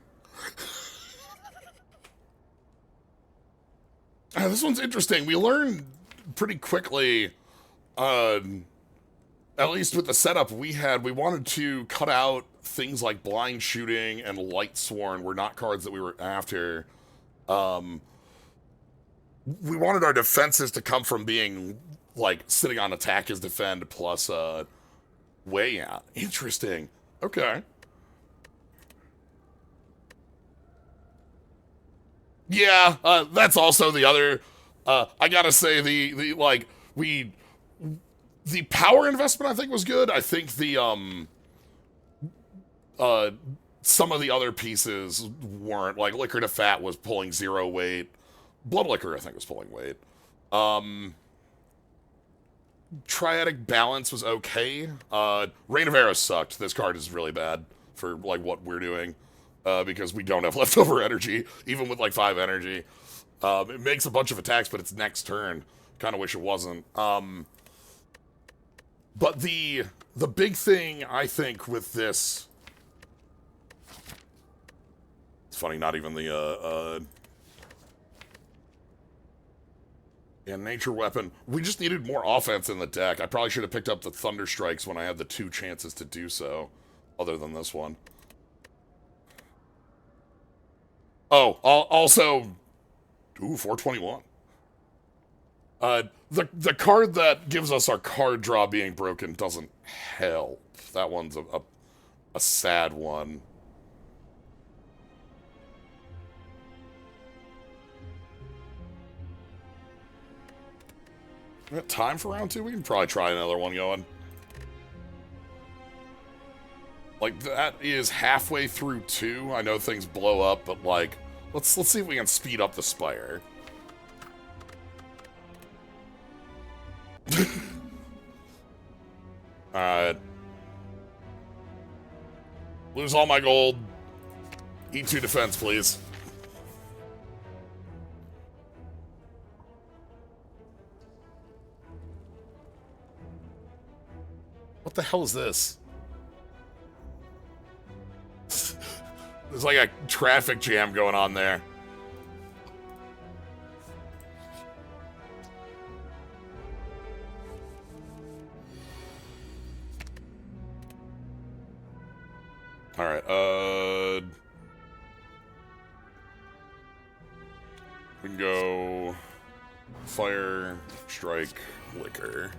S1: This one's interesting. We learned pretty quickly, at least with the setup we had, we wanted to cut out things like blind shooting and Lightsworn were not cards that we were after. We wanted our defenses to come from being, like, sitting on attack as defend plus, way out. Interesting. Okay. Yeah, that's also the other, I gotta say, the power investment I think was good. I think the, some of the other pieces weren't. Like, Liquor to Fat was pulling 0 weight. Blood Liquor, I think, was pulling weight. Triadic Balance was okay. Rain of Arrows sucked. This card is really bad for, like, what we're doing. Because we don't have leftover energy, even with, like, 5 energy. It makes a bunch of attacks, but it's next turn. Kind of wish it wasn't. But the big thing, I think, with this... It's funny, not even the, Yeah, Nature Weapon. We just needed more offense in the deck. I probably should have picked up the Thunder Strikes when I had the 2 chances to do so, other than this one. Oh, also... Ooh, 421. The card that gives us our card draw being broken doesn't help. That one's a sad one. We got time for round 2? We can probably try another one going. Like, that is halfway through 2. I know things blow up, but, like, let's see if we can speed up the Spire. Alright. Lose all my gold. E2 defense, please. What the hell is this? There's like a traffic jam going on there. Alright, we can go Fire, Strike, Liquor.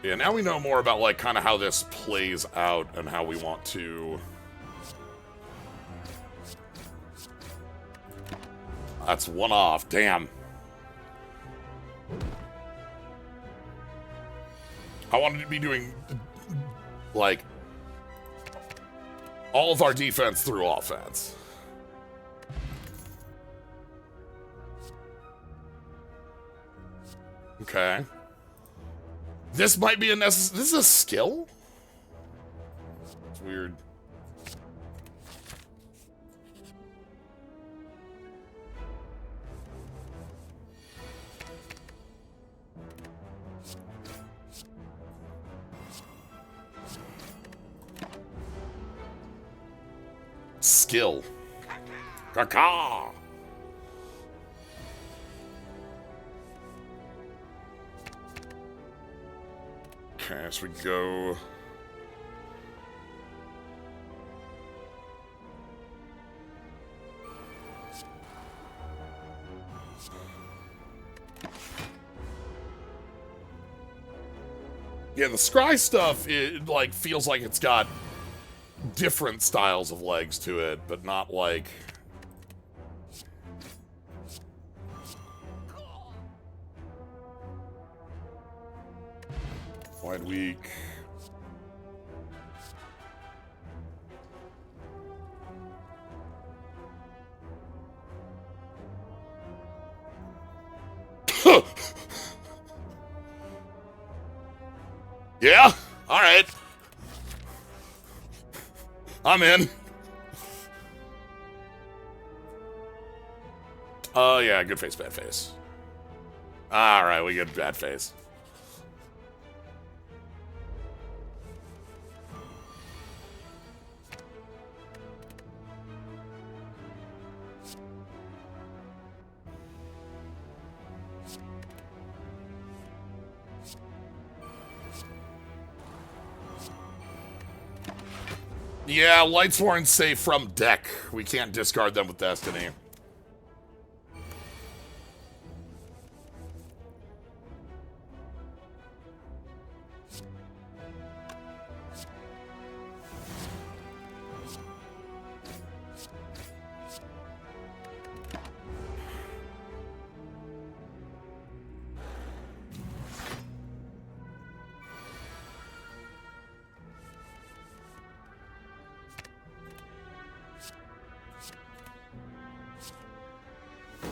S1: Yeah, now we know more about, like, kind of how this plays out and how we want to... That's one off, damn. I wanted to be doing, like, all of our defense through offense. Okay. This might be a necessary... This is a skill? It's weird. Skill. Caca! Okay, so we go... Yeah, the scry stuff, it, like, feels like it's got different styles of legs to it, but not like... Wide weak. Yeah? Alright. I'm in. Oh, yeah, good face, bad face. Alright, we get bad face. Yeah, Lightsworn say from deck. We can't discard them with Destiny.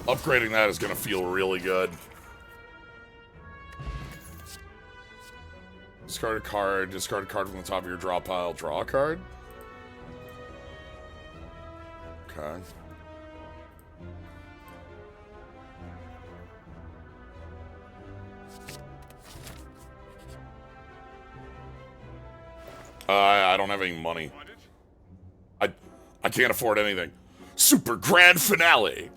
S1: Upgrading that is going to feel really good. Discard a card from the top of your draw pile, draw a card? Okay. I don't have any money. I can't afford anything. Super Grand Finale!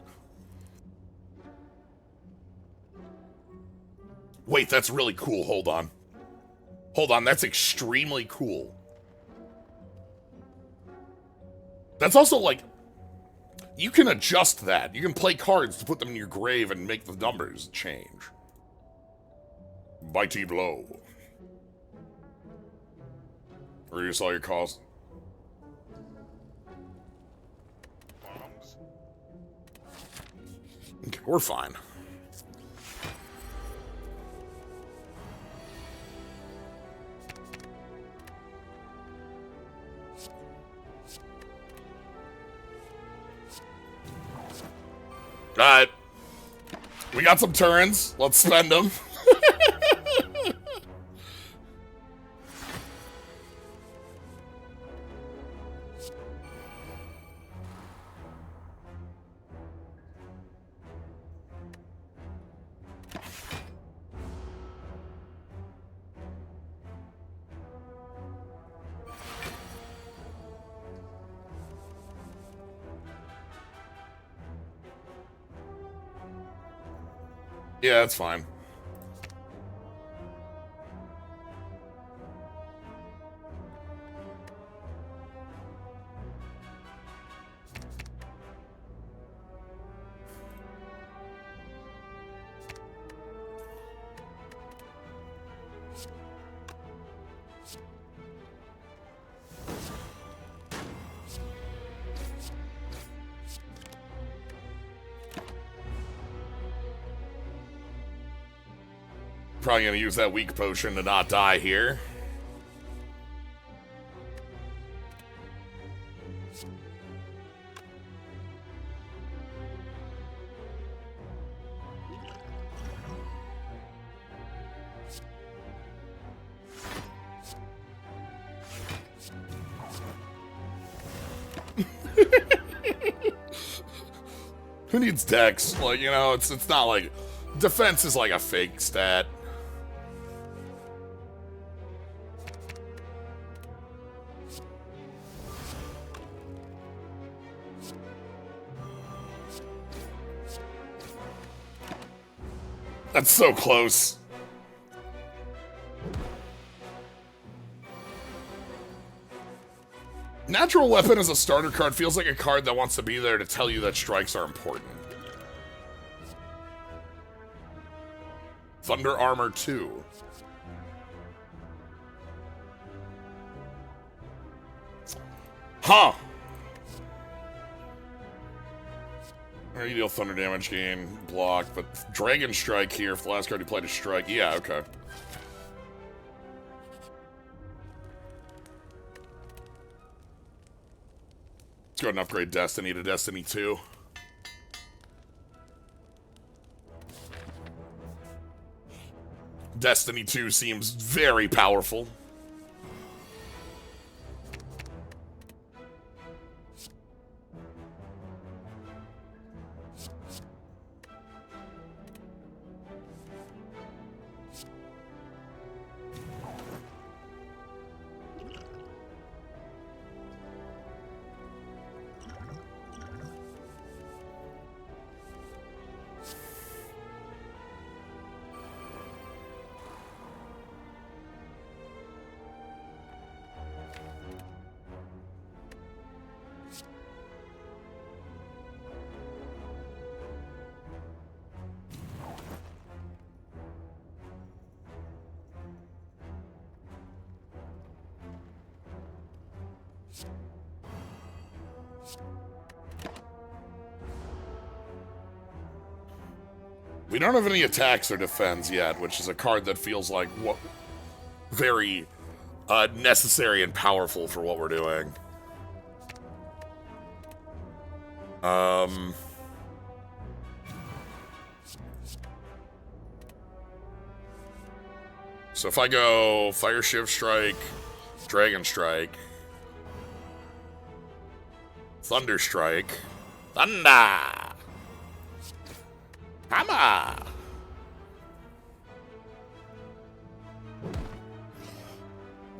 S1: Wait, that's really cool. Hold on. Hold on, that's extremely cool. That's also, like, you can adjust that. You can play cards to put them in your grave and make the numbers change. Mighty Blow. Reduce all your costs. Okay, we're fine. Alright. We got some turns. Let's spend them. Yeah, that's fine. Probably gonna use that weak potion to not die here. Who needs dex? Like, you know, it's not like defense is like a fake stat. That's so close. Natural Weapon as a starter card feels like a card that wants to be there to tell you that strikes are important. Thunder Armor 2. Huh. You deal thunder damage, gain, block, but Dragon Strike here if the last card you played is strike. Yeah, okay. Let's go ahead and upgrade Destiny to Destiny 2. Destiny 2 seems very powerful. We don't have any attacks or defense yet, which is a card that feels like very necessary and powerful for what we're doing. So if I go Fire Shift Strike, Dragon Strike, Thunder Strike, Thunder! Hammer!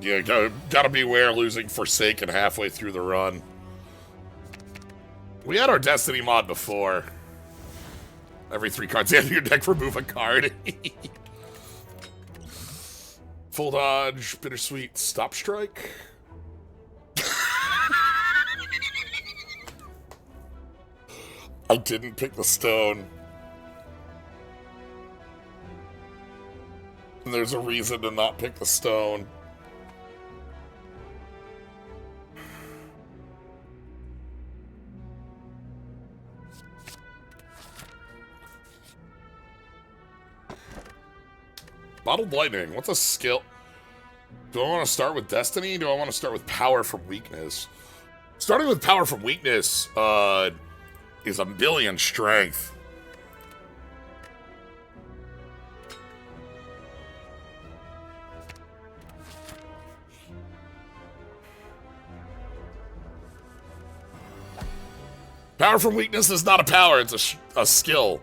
S1: Yeah, gotta beware losing Forsaken halfway through the run. We had our Destiny mod before. Every 3 cards in your deck, remove a card. Full dodge, bittersweet, stop strike. I didn't pick the stone. And there's a reason to not pick the stone. Bottled Lightning, what's a skill? Do I want to start with Destiny? Do I want to start with Power from Weakness? Starting with Power from Weakness is a million strength. Power from Weakness is not a power, it's a skill.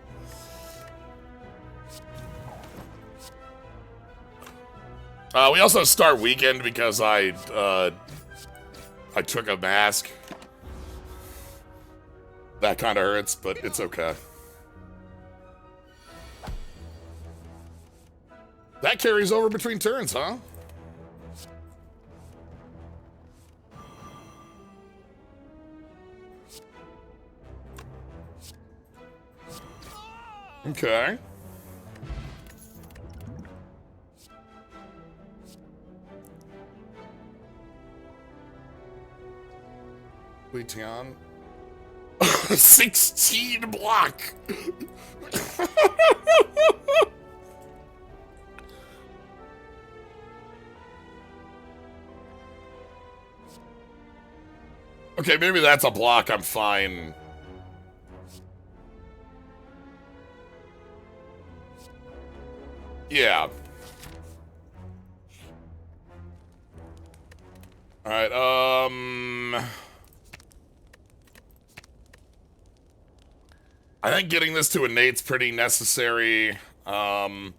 S1: We also start Weekend because I took a mask. That kind of hurts, but it's okay. That carries over between turns, huh? Okay. Tian. 16 block. Okay, maybe that's a block. I'm fine. Yeah. All right. I think getting this to innate's pretty necessary. I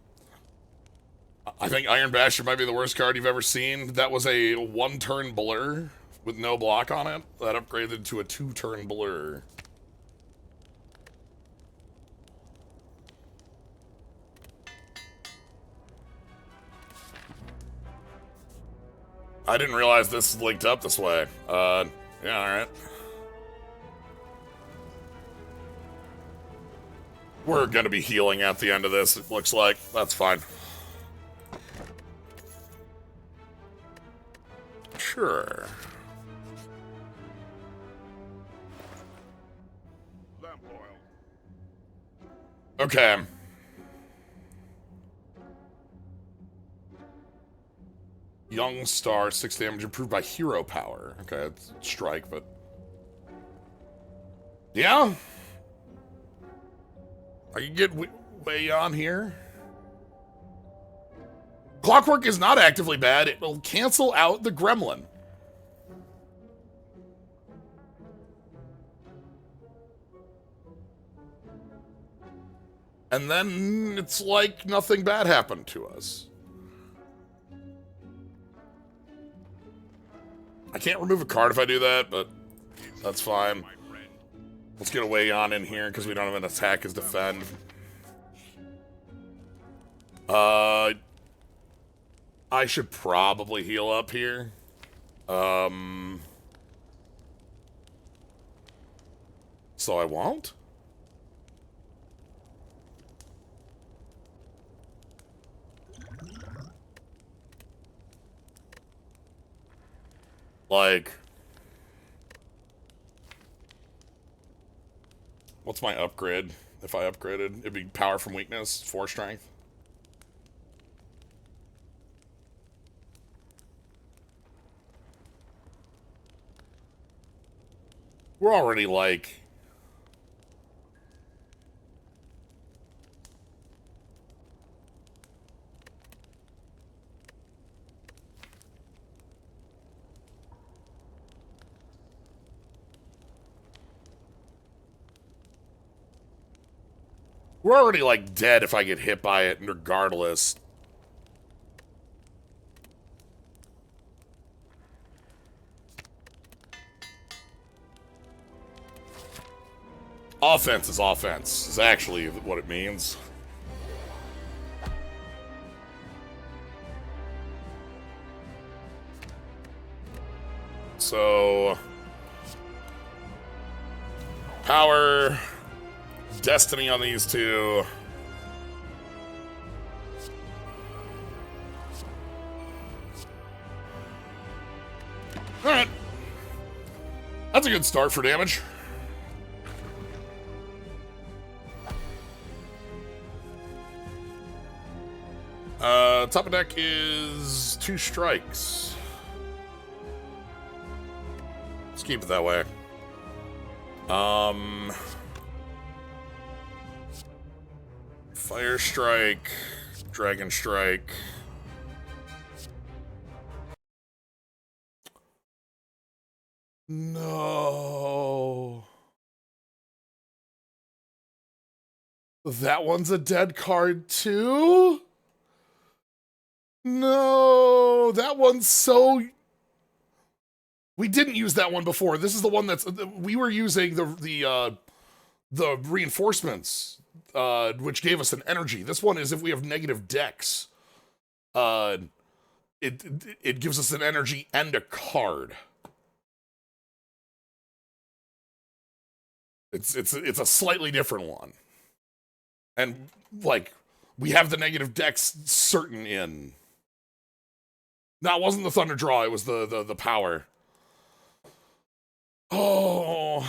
S1: think Iron Basher might be the worst card you've ever seen. That was a 1-turn blur with no block on it. That upgraded to a 2-turn blur. I didn't realize this is linked up this way. Yeah, alright. We're gonna be healing at the end of this, it looks like. That's fine. Sure. Okay. Young Star, 6 damage improved by hero power. Okay, it's strike, but... Yeah? I can get way on here. Clockwork is not actively bad. It will cancel out the gremlin. And then it's like nothing bad happened to us. I can't remove a card if I do that, but that's fine. Let's get a way on in here because we don't have an attack as defend. I should probably heal up here. So I won't? Like... What's my upgrade? If I upgraded, it'd be power from weakness, 4 strength. We're already like... We're already, like, dead if I get hit by it, regardless. Offense is actually what it means. So... Power... Destiny on these two. Alright. That's a good start for damage. Top of deck is 2 strikes. Let's keep it that way. Fire Strike, Dragon Strike. No. That one's a dead card too? No, that one's so... We didn't use that one before. This is the one that's... We were using the reinforcements, which gave us an energy. This one is if we have negative dex. It gives us an energy and a card. It's a slightly different one. And, like, we have the negative dex certain in. No, it wasn't the Thunder Draw, it was the power. Oh.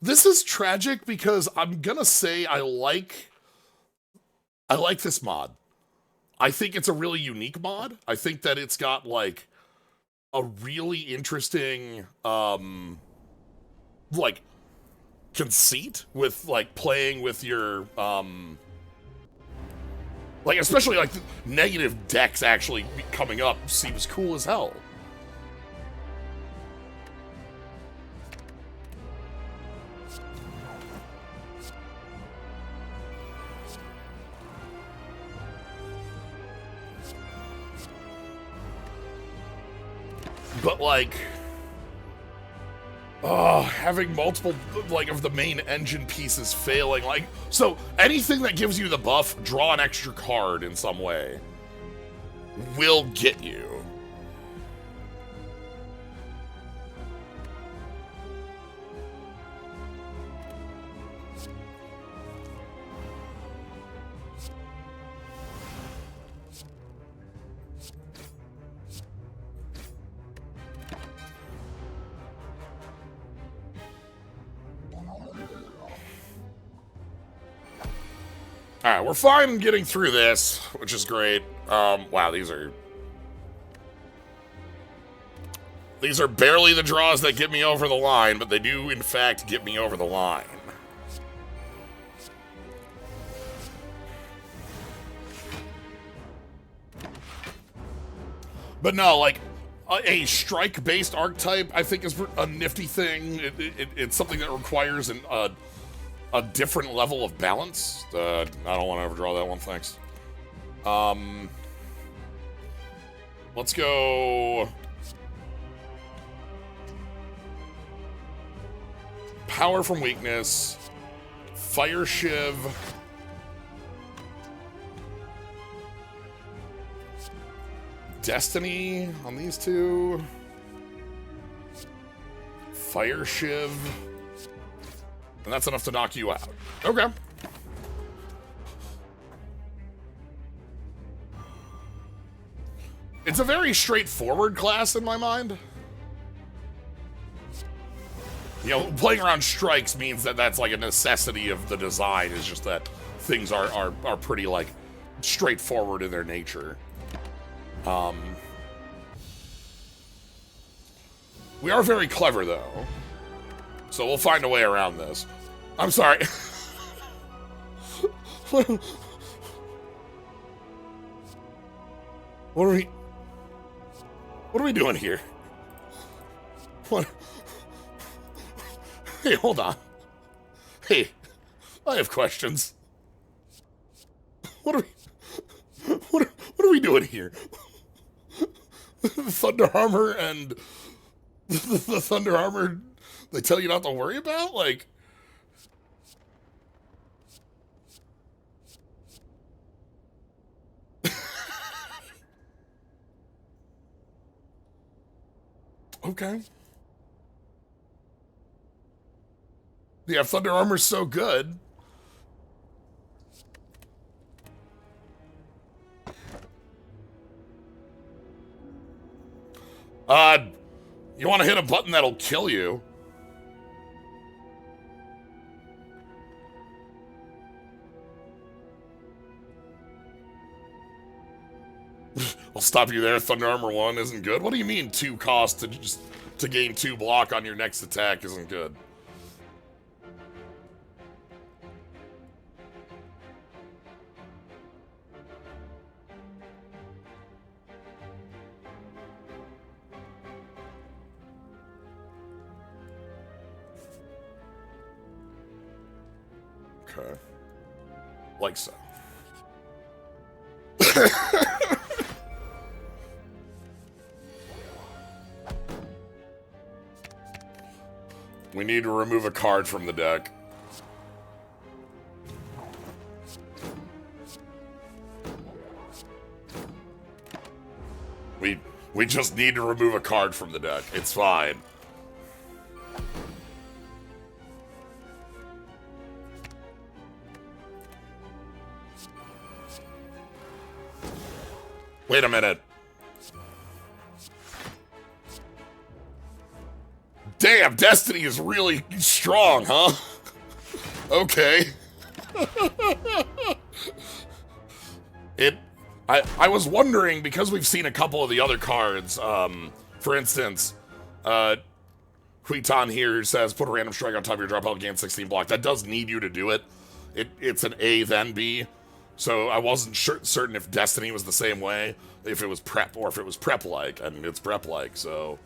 S1: This is tragic because I'm gonna say I like this mod. I think it's a really unique mod. I think that it's got, like, a really interesting, like, conceit with, like, playing with your, like, especially, like, negative decks actually coming up seems cool as hell. But, like, having multiple, like, of the main engine pieces failing, like, so anything that gives you the buff, draw an extra card in some way, will get you. Alright, we're fine getting through this, which is great. Wow, these are barely the draws that get me over the line, but they do, in fact, get me over the line. But no, like, a strike-based archetype, I think, is a nifty thing. It's something that requires a different level of balance. I don't want to overdraw that one, thanks. Let's go... Power from weakness. Fire Shiv. Destiny on these two. Fire Shiv. And that's enough to knock you out. Okay. It's a very straightforward class in my mind. You know, playing around strikes means that that's like a necessity of the design. Is just that things are pretty, like, straightforward in their nature. We are very clever, though. So we'll find a way around this. I'm sorry. What are we doing here? What? Hey, hold on. Hey, I have questions. What are we, what are we doing here? The Thunder Armor and the Thunder Armor they tell you not to worry about? Like, okay. Yeah, Thunder Armor's so good. You want to hit a button that'll kill you. I'll stop you there. Thunder Armor 1 isn't good. What do you mean 2 cost to gain 2 block on your next attack isn't good? Okay. Like so. We need to remove a card from the deck. We just need to remove a card from the deck. It's fine. Wait a minute. Damn, Destiny is really strong, huh? Okay. I was wondering, because we've seen a couple of the other cards, for instance, Huitan here says, put a random strike on top of your drop, gain 16 block. That does need you to do it. It's an A, then B. So I wasn't certain if Destiny was the same way, if it was prep, or if it was prep-like, and it's prep-like, so...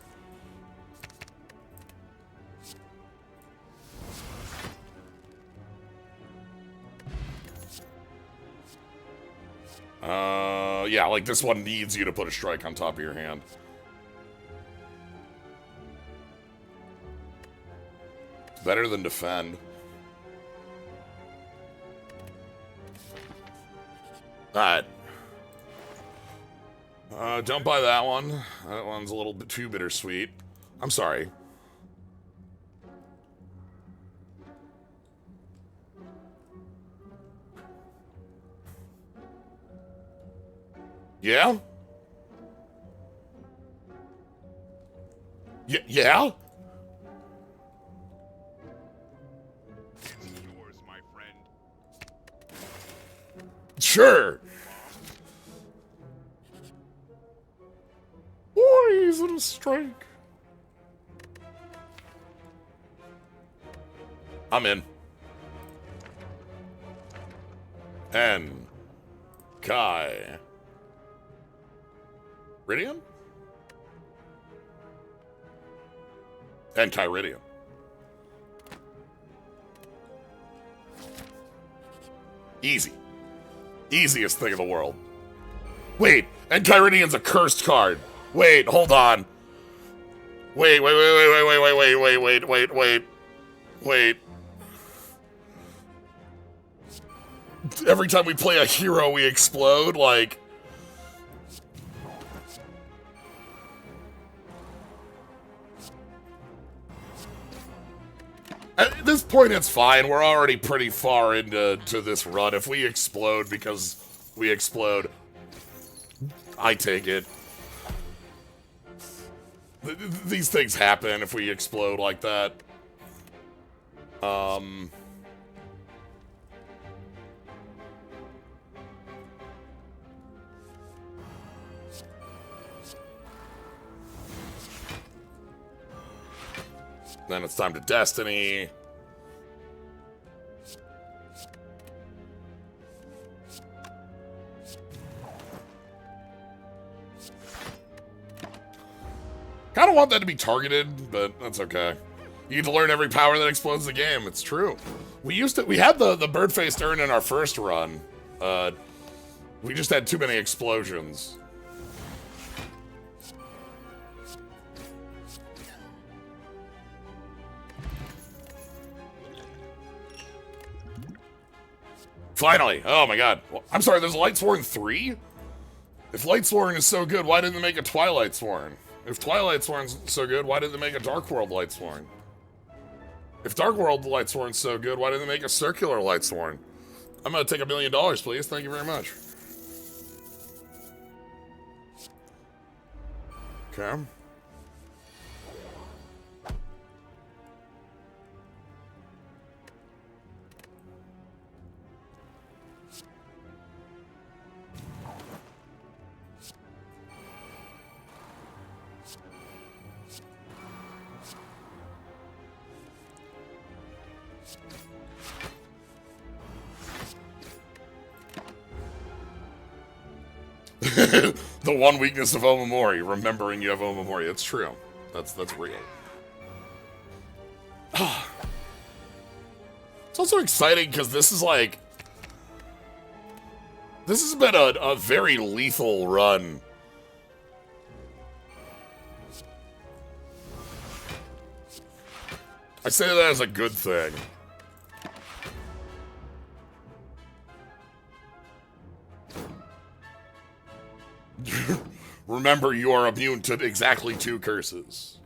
S1: yeah, like this one needs you to put a strike on top of your hand. It's better than defend. Alright. Don't buy that one. That one's a little bit too bittersweet. I'm sorry. Yeah? Yeah?
S2: It's yours, my friend.
S1: Sure. Poison strike. I'm in. And Kai. Ridian? And Kyridian. Easy. Easiest thing in the world. Wait, and Kyridian's a cursed card. Wait, hold on. Wait. Every time we play a hero, we explode, like... At this point, it's fine. We're already pretty far into this run. If we explode because we explode, I take it. These things happen if we explode like that. Then it's time to Destiny. Kind of want that to be targeted, but that's okay. You get to learn every power that explodes the game. It's true. We had the bird-faced urn in our first run. We just had too many explosions. Finally! Oh my god. Well, I'm sorry, there's a Lightsworn 3? If Lightsworn is so good, why didn't they make a Twilight Sworn? If Twilight Sworn's so good, why didn't they make a Dark World Lightsworn? If Dark World Lightsworn's so good, why didn't they make a Circular Lightsworn? I'm gonna take $1 million, please. Thank you very much. Okay. The one weakness of Omamori, remembering you have Omamori. It's true. That's real. It's also exciting because this is like... This has been a very lethal run. I say that as a good thing. Remember, you are immune to exactly 2 curses.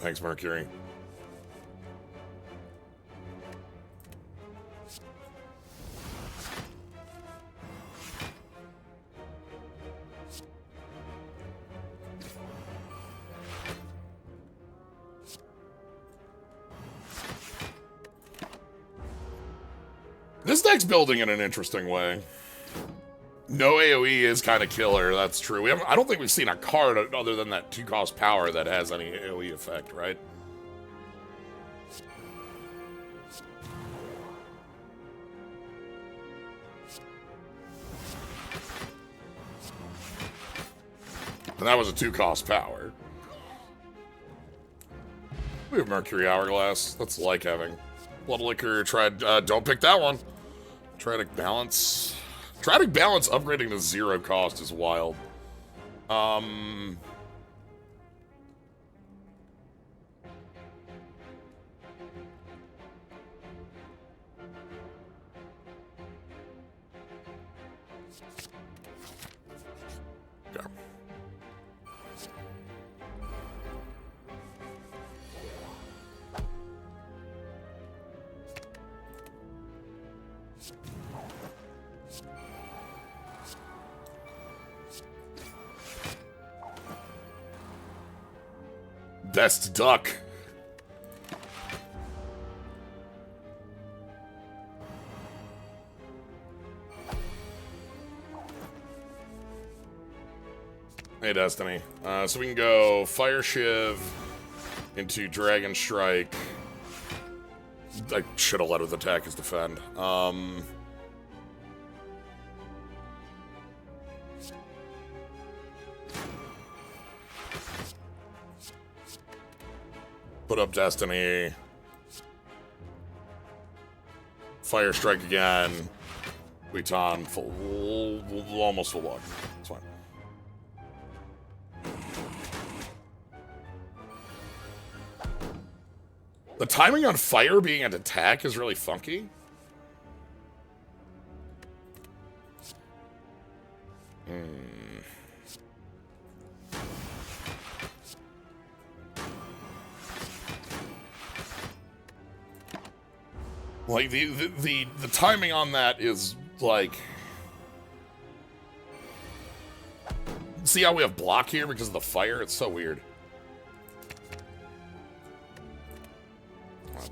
S1: Thanks, Mercury. This deck's building in an interesting way. No AoE is kind of killer, that's true. I don't think we've seen a card other than that 2-cost power that has any AoE effect, right? And that was a 2-cost power. We have Mercury Hourglass. That's like having Blood Liquor. Don't pick that one. Tragic Balance. Tragic Balance upgrading to 0 cost is wild. Yeah. Best duck. Hey, Destiny. So we can go Fire Shiv into Dragon Strike. I should have led with attack as defend. Put up Destiny. Fire Strike again. Weeton, almost full block. It's fine. The timing on fire being an attack is really funky. Like, the timing on that is, like... See how we have block here because of the fire? It's so weird.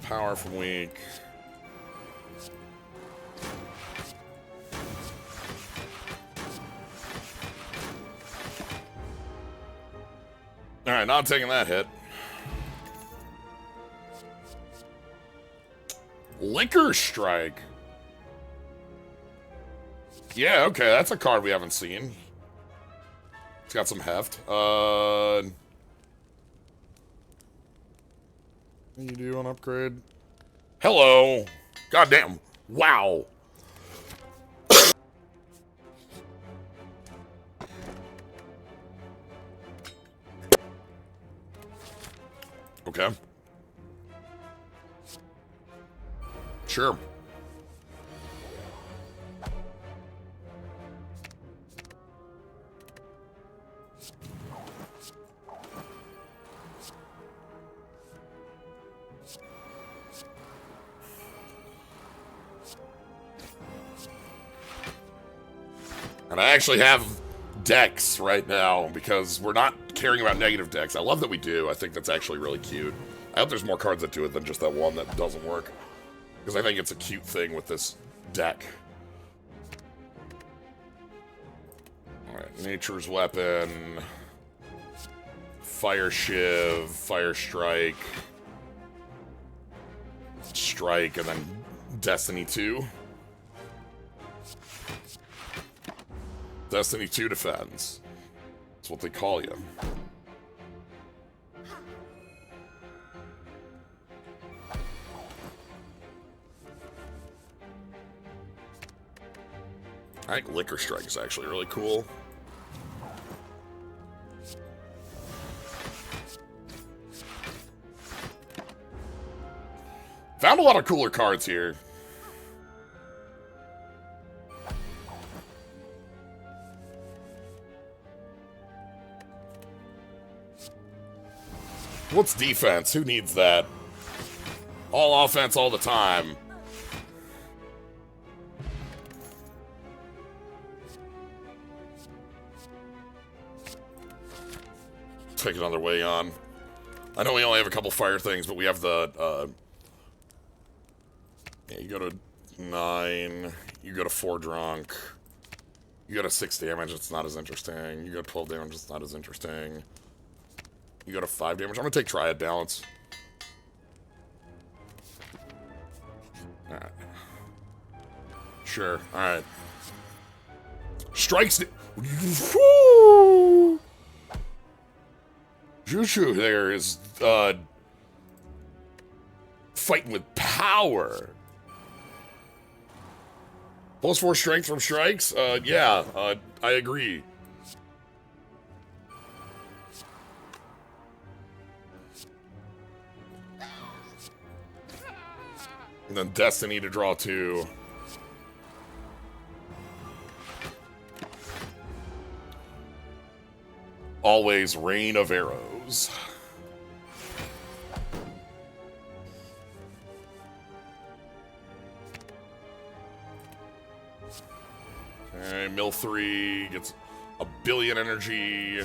S1: Power from weak. Alright, not taking that hit. Liquor Strike. Yeah, okay, that's a card we haven't seen. It's got some heft. You do an upgrade. Hello. Goddamn. Wow. Okay. Sure. And I actually have decks right now because we're not caring about negative decks. I love that we do. I think that's actually really cute. I hope there's more cards that do it than just that one that doesn't work. Because I think it's a cute thing with this deck. Alright, Nature's Weapon. Fire Shiv. Fire Strike. Strike, and then Destiny 2. Destiny 2 defends. That's what they call you. I think Liquor Strike is actually really cool. Found a lot of cooler cards here. What's defense? Who needs that? All offense all the time. Take another way on. I know we only have a couple fire things, but we have the, yeah, you go to 9, you go to 4 drunk, you go to 6 damage, it's not as interesting, you go to 12 damage, it's not as interesting, you go to 5 damage, I'm gonna take Triad Balance. Alright. Sure, alright. Strikes... Woo! Jushu there is, fighting with power. +4 strength from strikes? Yeah, I agree. And then Destiny to draw 2. Always Rain of Arrows. Okay, mill 3 gets a billion energy.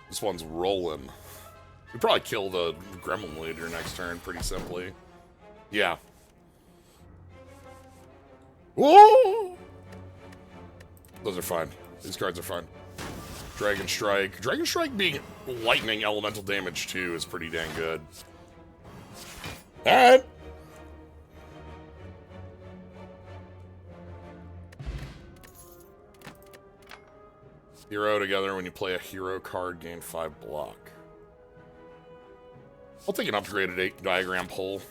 S1: This one's rolling. We probably kill the Gremlin Leader next turn pretty simply. Yeah. Whoa! Those are fine. These cards are fine. Dragon Strike. Dragon Strike being lightning elemental damage too is pretty dang good. Alright. Hero together. When you play a hero card, gain 5 block. I'll take an upgraded 8 diagram pull.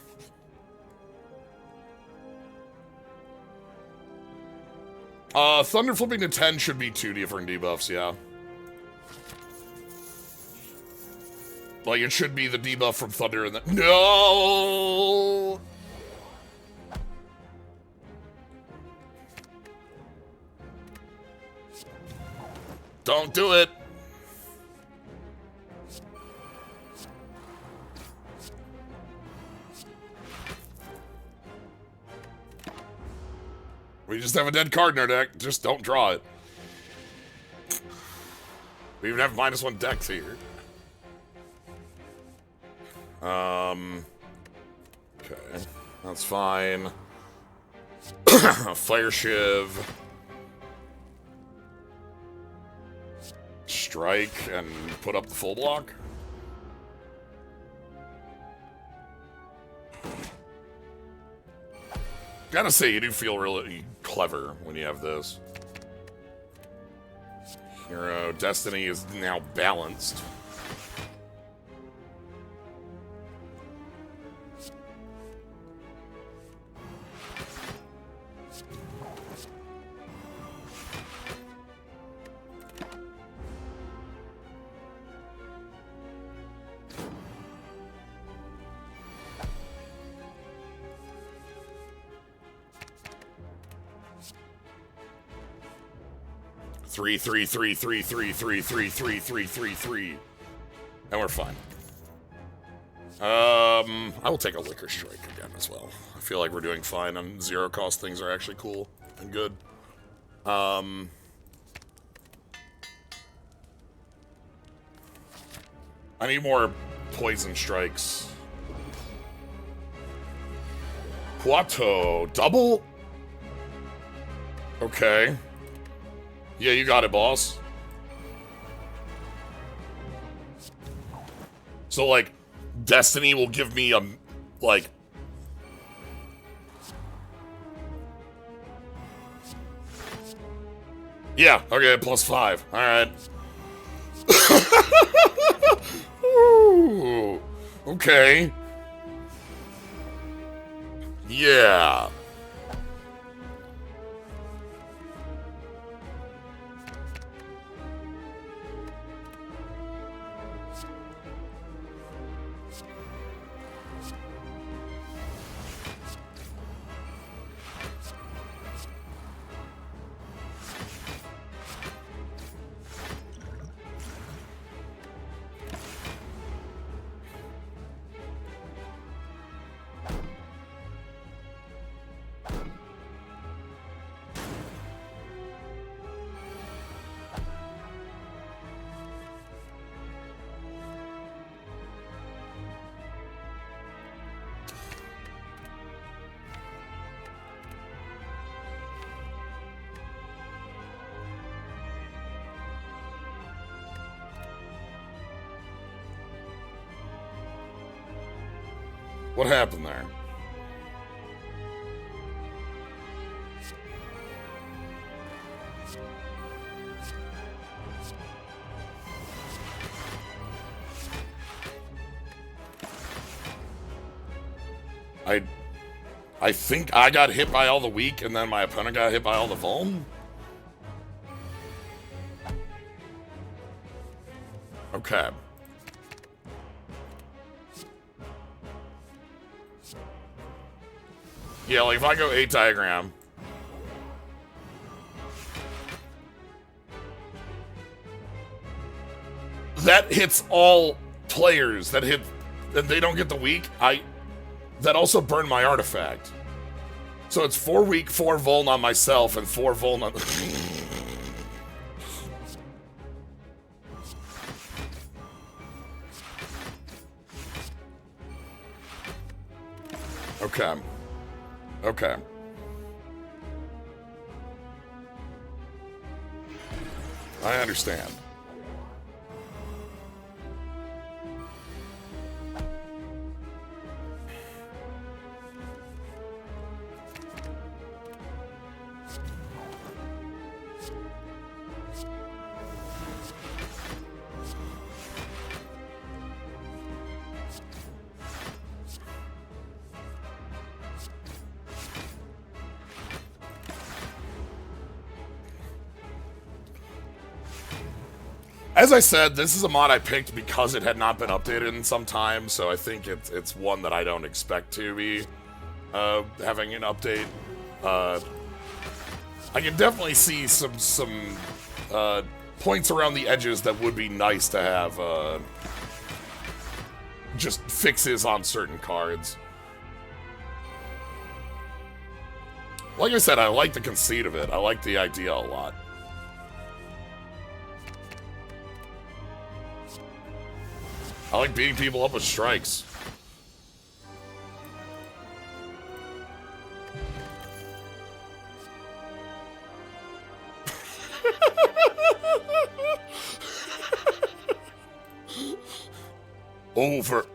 S1: Thunder flipping to 10 should be 2 different debuffs, yeah. Like, it should be the debuff from Thunder and the... No! Don't do it! We just have a dead card in our deck. Just don't draw it. We even have -1 decks here. Okay. That's fine. Fire Shiv. Strike and put up the full block. Gotta say, you do feel really clever when you have this. Hero Destiny is now balanced. Three, three, three, three, three, three, three, three, three, three, three. And we're fine. I will take a Liquor Strike again as well. I feel like we're doing fine on zero cost. Things are actually cool and good. I need more Poison Strikes. Quattro. Double? Okay. Yeah, you got it, boss. So, like, Destiny will give me a, like... Yeah, okay, +5. Alright. Ooh, okay. Yeah. What happened there? I think I got hit by all the weak, and then my opponent got hit by all the vuln? Okay. Yeah, like if I go 8 diagram. That hits all players that hit, and they don't get the weak. That also burned my artifact. So it's 4 weak, 4 vuln on myself, and 4 vuln on... Okay. Okay. I understand. As I said, this is a mod I picked because it had not been updated in some time, so I think it's one that I don't expect to be having an update. I can definitely see some points around the edges that would be nice to have just fixes on certain cards. Like I said, I like the conceit of it. I like the idea a lot. I like beating people up with strikes. Over.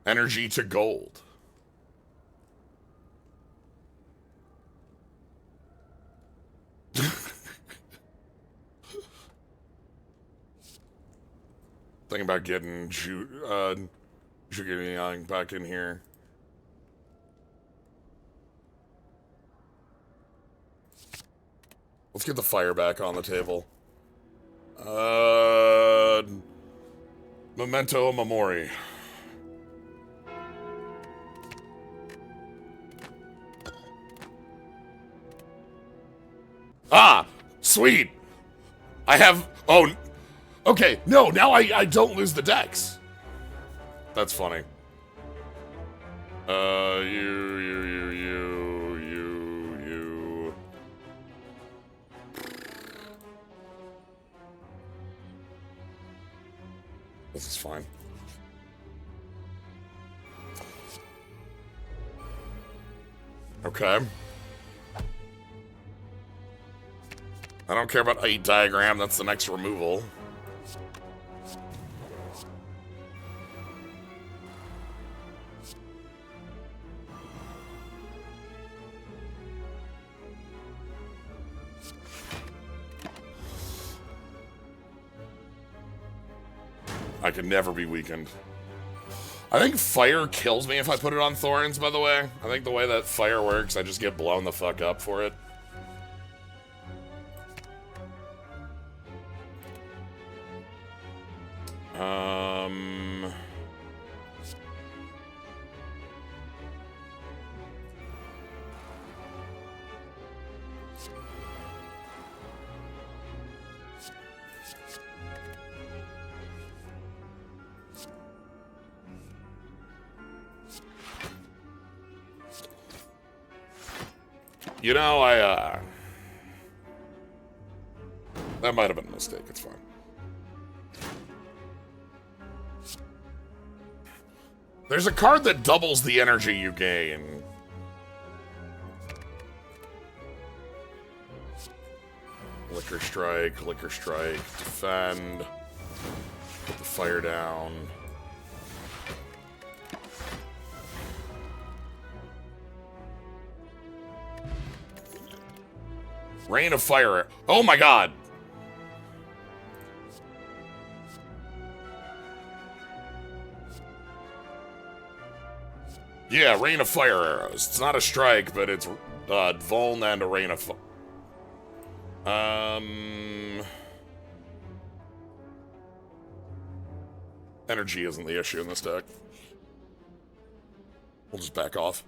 S1: Energy to gold. Thinking about getting Zhuge back in here. Let's get the fire back on the table. Memento Mori. Ah! Sweet! I have... Oh, okay. No, now I don't lose the dex. That's funny. You. This is fine. Okay. I don't care about height diagram, that's the next removal. I can never be weakened. I think fire kills me if I put it on thorns, by the way. I think the way that fire works, I just get blown the fuck up for it. You know, that might have been a mistake, it's fine. There's a card that doubles the energy you gain. Liquor Strike, defend, put the fire down. Rain of Fire. Oh my god! Yeah, Rain of Fire arrows. It's not a strike, but it's Vuln and a Rain of Fire. Energy isn't the issue in this deck. We'll just back off.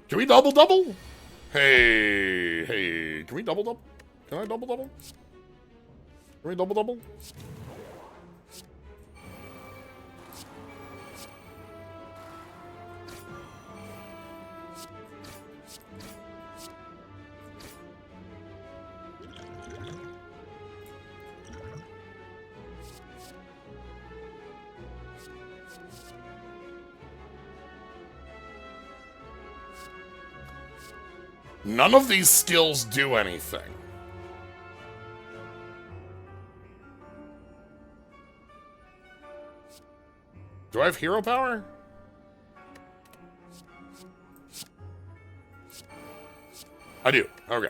S1: Can we double? Hey, can we double? Can I double? Can we double? None of these skills do anything. Do I have hero power? I do. Okay.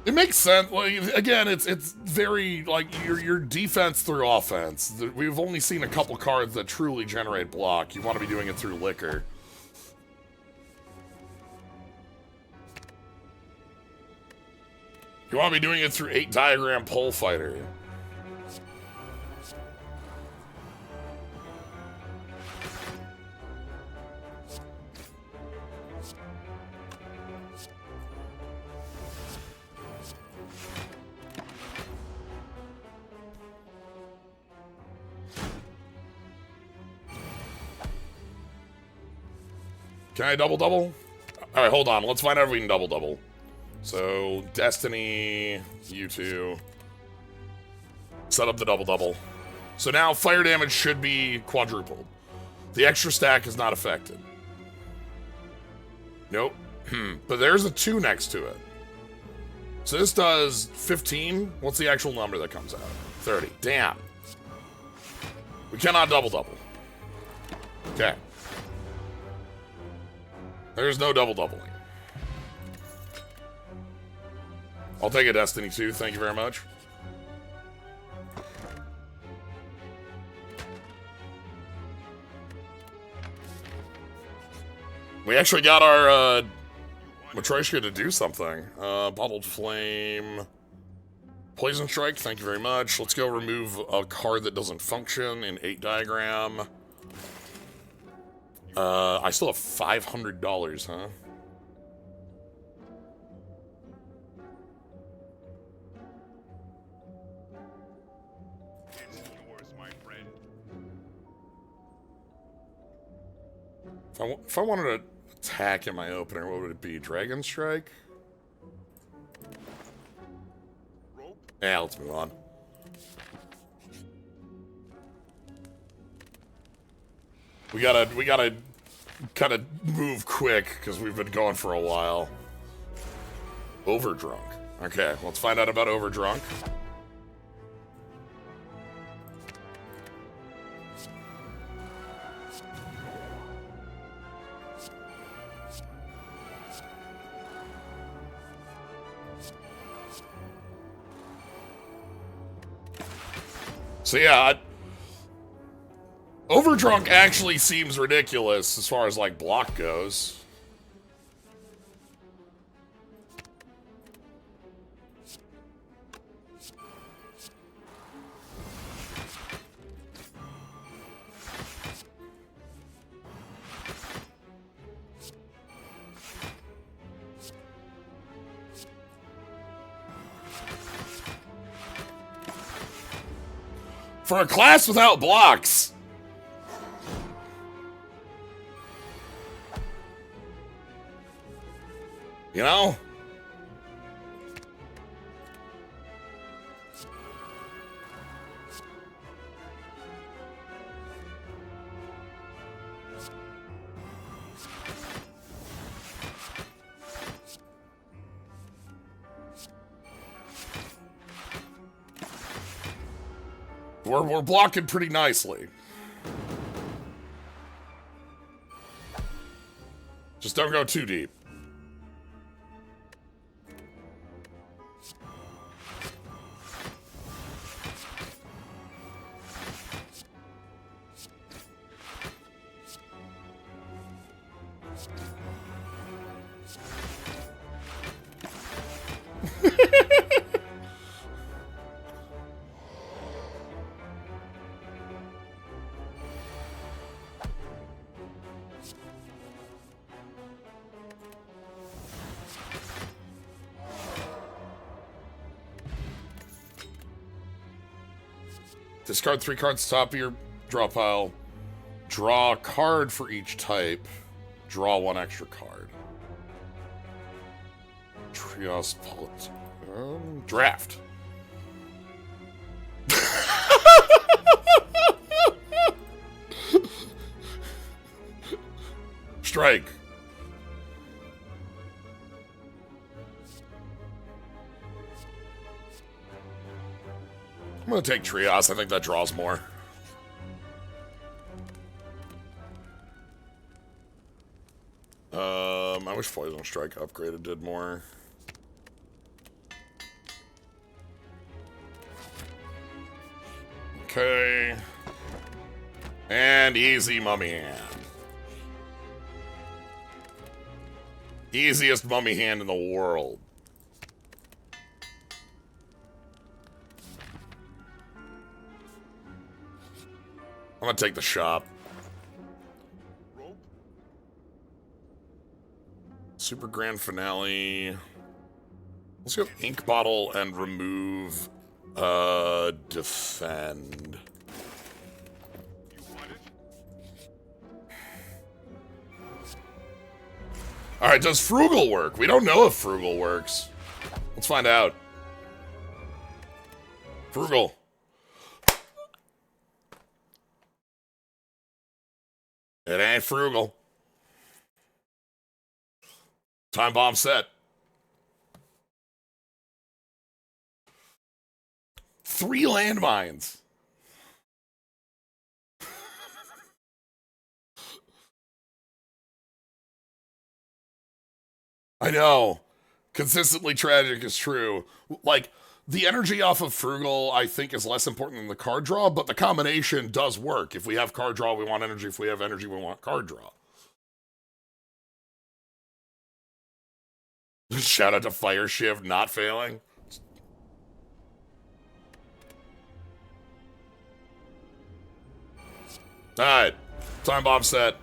S1: It makes sense. Like, again, it's very like your defense through offense. We've only seen a couple cards that truly generate block. You want to be doing it through liquor. You want to be doing it through 8 diagram pole fighter. Can I double? All right, hold on. Let's find out if we can double. So, Destiny, you two. Set up the double. So now fire damage should be quadrupled. The extra stack is not affected. Nope. But there's a 2 next to it. So this does 15. What's the actual number that comes out? 30. Damn. We cannot double-double. Okay. There's no double-doubling. I'll take a Destiny 2, thank you very much. We actually got our, Matryoshka to do something. Bottled Flame. Poison Strike, thank you very much. Let's go remove a card that doesn't function in 8 diagram. I still have $500, huh?
S2: It's yours, my friend.
S1: If I wanted to attack in my opener, what would it be? Dragon Strike?
S2: Rope?
S1: Yeah, let's move on. We gotta kind of move quick, because we've been going for a while. Overdrunk. Okay, let's find out about Overdrunk. So yeah, Overdrunk actually seems ridiculous as far as, like, block goes. For a class without blocks. You know? We're blocking pretty nicely. Just don't go too deep. Discard 3 cards top of your draw pile. Draw a card for each type. Draw 1 extra card. Trios draft. Strike. I'm gonna take Trios. I think that draws more. I wish Poison Strike upgraded did more. Okay. And easy Mummy Hand. Easiest Mummy Hand in the world. I'm gonna take the shop.
S2: Rope?
S1: Super Grand Finale. Let's go Ink Bottle and remove, Defend.
S2: You want it?
S1: Alright, does Frugal work? We don't know if Frugal works. Let's find out. Frugal. It ain't Frugal. Time bomb set. 3 landmines. I know. Consistently tragic is true. Like, the energy off of Frugal, I think, is less important than the card draw, but the combination does work. If we have card draw, we want energy. If we have energy, we want card draw. Shout out to Fire Shiv not failing. Alright. Time bomb set.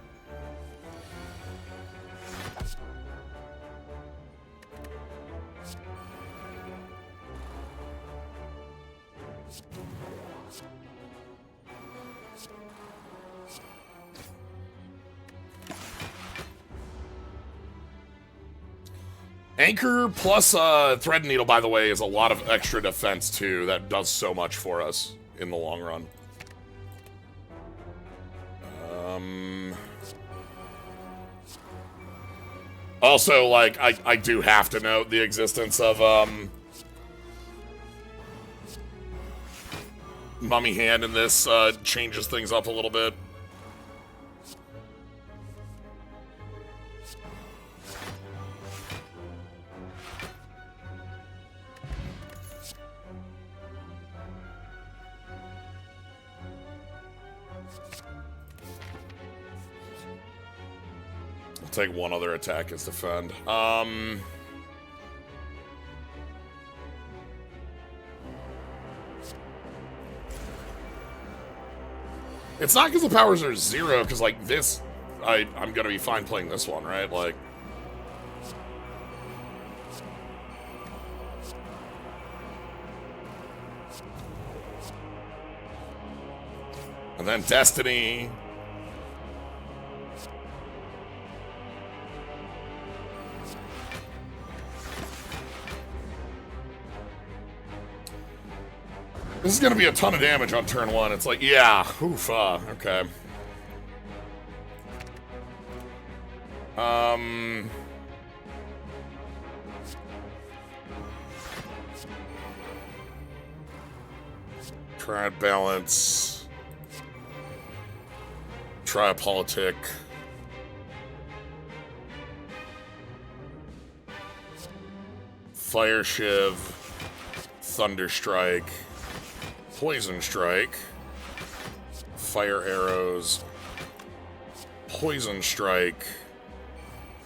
S1: Anchor plus Thread Needle, by the way, is a lot of extra defense, too. That does so much for us in the long run. Also, like, I do have to note the existence of, Mummy Hand in this changes things up a little bit. Take one other attack as defend. It's not because the powers are 0, because, like, this, I'm gonna be fine playing this one, right? Like... And then Destiny... This is gonna be a ton of damage on turn 1. It's like, yeah, oof, okay. Triad Balance. Triapolitic. Fire Shiv. Thunder Strike. Poison Strike, Fire Arrows, Poison Strike.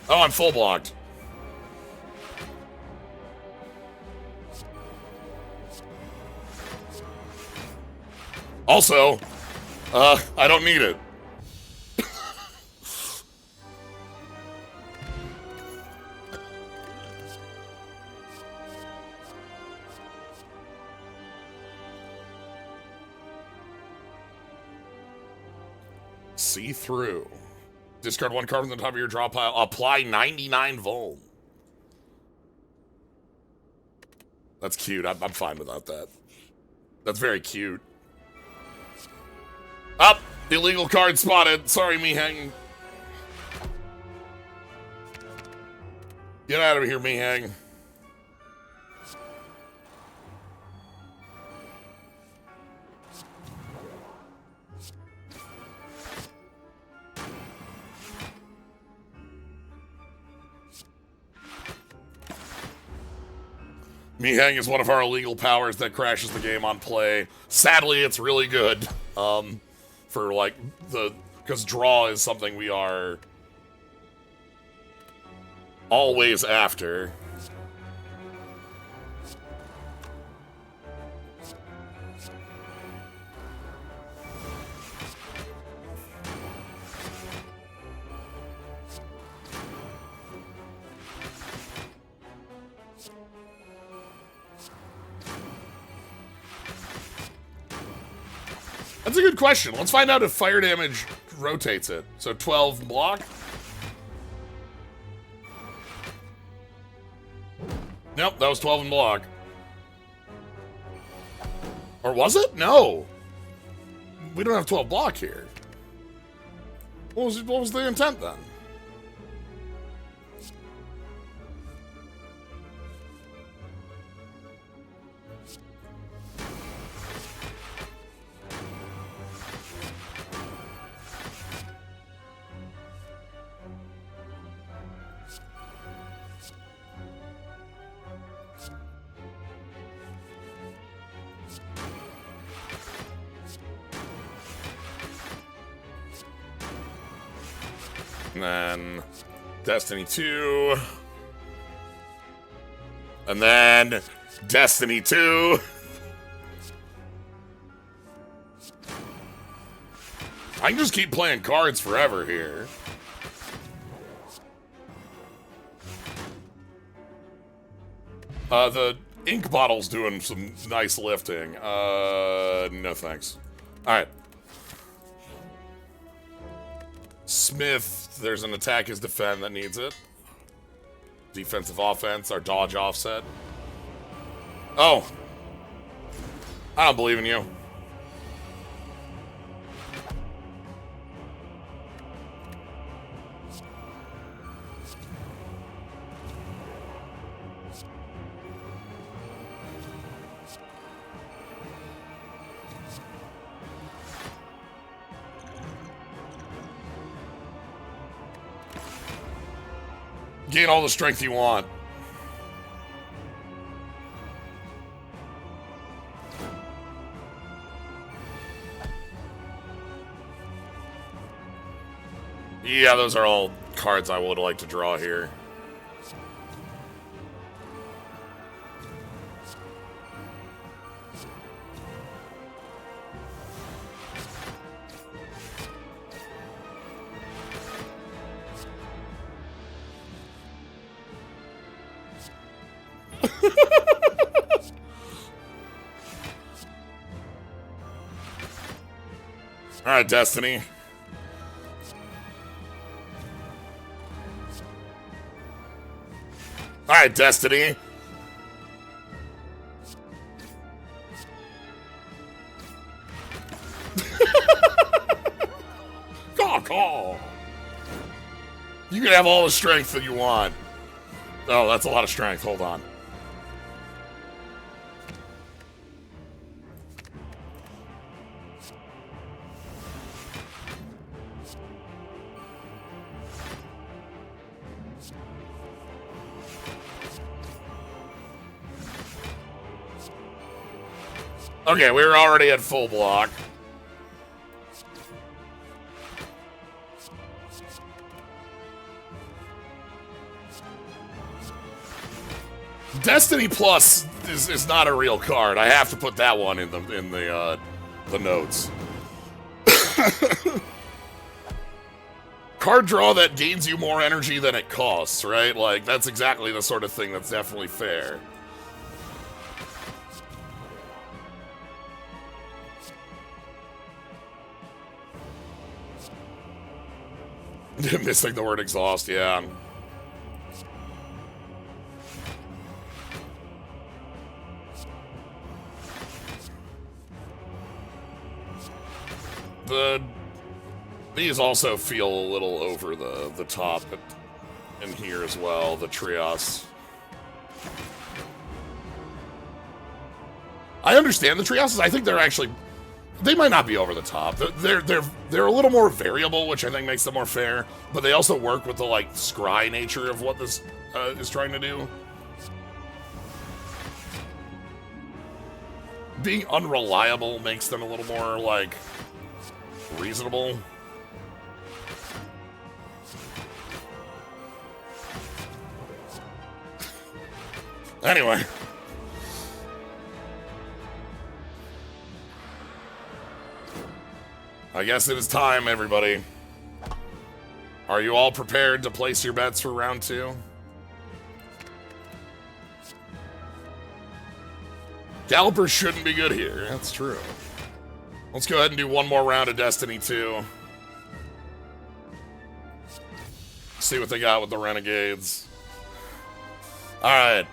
S1: Oh, I'm full blocked. Also, I don't need it. See through. Discard 1 card from the top of your draw pile. Apply 99 Vuln. That's cute. I'm fine without that. That's very cute. Up! Illegal card spotted. Sorry, Mihang. Get out of here, Mihang. Mihang is one of our illegal powers that crashes the game on play. Sadly, it's really good. For like because draw is something we are always after. That's a good question. Let's find out if fire damage rotates it. So 12 block. Nope, that was 12 in block. Or was it? No. We don't have 12 block here. What was the intent then? And then Destiny 2. And then Destiny 2. I can just keep playing cards forever here. The ink bottle's doing some nice lifting. No thanks. Alright. Smith, there's an attack is defend that needs it. Defensive offense, our dodge offset. Oh. I don't believe in you. Gain all the strength you want. Yeah, those are all cards I would like to draw here. Alright, Destiny. Alright, Destiny. Caw. You can have all the strength that you want. Oh, that's a lot of strength. Hold on. Okay, we were already at full block. Destiny Plus is not a real card. I have to put that one in the notes. Card draw that gains you more energy than it costs, right? Like, that's exactly the sort of thing that's definitely fair. Missing the word exhaust, yeah. These also feel a little over the top in here as well, the Trios. I understand the Trios. I think they're actually... They might not be over the top. They're a little more variable, which I think makes them more fair. But they also work with the like scry nature of what this is trying to do. Being unreliable makes them a little more like reasonable. Anyway. I guess it is time, everybody. Are you all prepared to place your bets for round 2? Gallopers shouldn't be good here. That's true. Let's go ahead and do one more round of Destiny 2. See what they got with the Renegades. Alright.